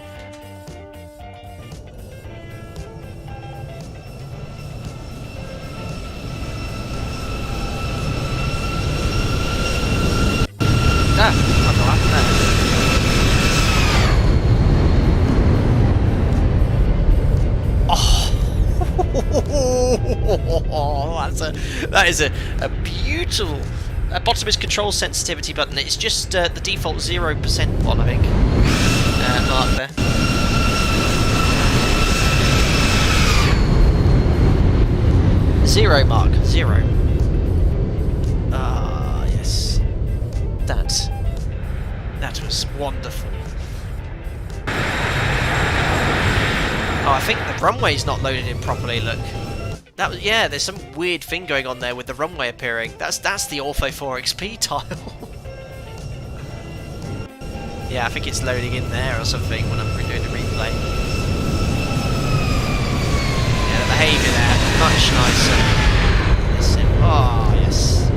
That is a beautiful bottomless control sensitivity button. It's just the default 0% one, I think. Mark there. Zero mark. Zero. Ah, yes. That was wonderful. Oh, I think the runway's not loaded in properly, look. Yeah, there's some weird thing going on there with the runway appearing. That's the Ortho 4XP tile. Yeah, I think it's loading in there or something when I'm doing the replay. Yeah, the behaviour there, much nicer. Oh, yes.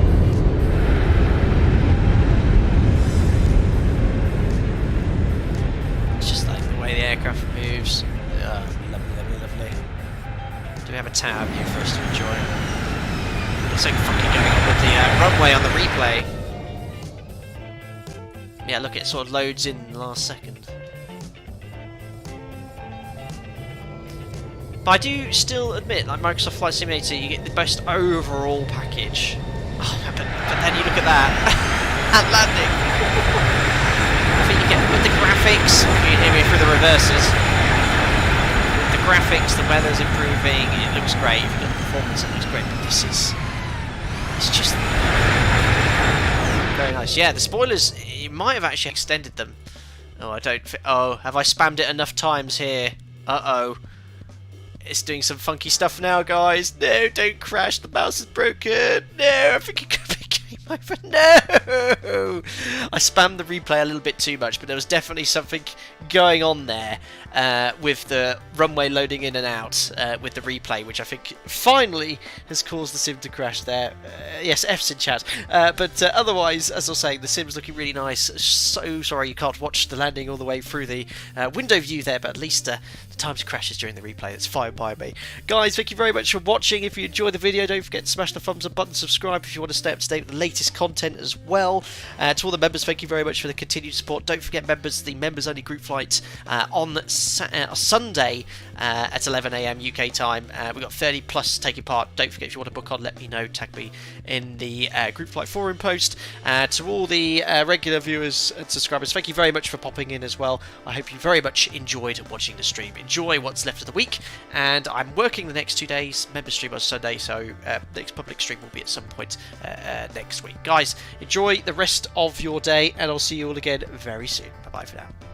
It's just like the way the aircraft moves. Lovely, lovely, lovely. Do we have a tower view for us to enjoy? There's something fucking going on with the runway on the replay. Yeah, look, it sort of loads in the last second. But I do still admit, like Microsoft Flight Simulator, you get the best overall package. Oh, but then you look at that. And landing. I think you get with the graphics, you can hear me through the reverses. The graphics, the weather's improving, it looks great. The performance, it looks great. But this is, it's just very nice. Yeah, the spoilers, you might have actually extended them. Oh, I don't. Oh, have I spammed it enough times here? Uh-oh. It's doing some funky stuff now, guys. No, don't crash. The mouse is broken. No, I think it could be game over. No! I spammed the replay a little bit too much, but there was definitely something going on there with the runway loading in and out with the replay, which I think finally has caused the sim to crash there. Yes, F's in chat. But otherwise, as I was saying, the sim's looking really nice. So sorry you can't watch the landing all the way through the window view there, but at least the time to crashes during the replay. That's fine by me. Guys, thank you very much for watching. If you enjoyed the video, don't forget to smash the thumbs up button, subscribe if you want to stay up to date with the latest content as well. To all the members, thank you very much for the continued support. Don't forget, members, the members only group flight on Sunday at 11 AM UK time. We've got 30 plus taking part. Don't forget, if you want to book on, let me know. Tag me in the group flight forum post. To all the regular viewers and subscribers, thank you very much for popping in as well. I hope you very much enjoyed watching the stream. Enjoy what's left of the week, and I'm working the next 2 days. Member stream on Sunday, so next public stream will be at some point next week. Guys, enjoy the rest of your day, and I'll see you all again very soon. Bye bye for now.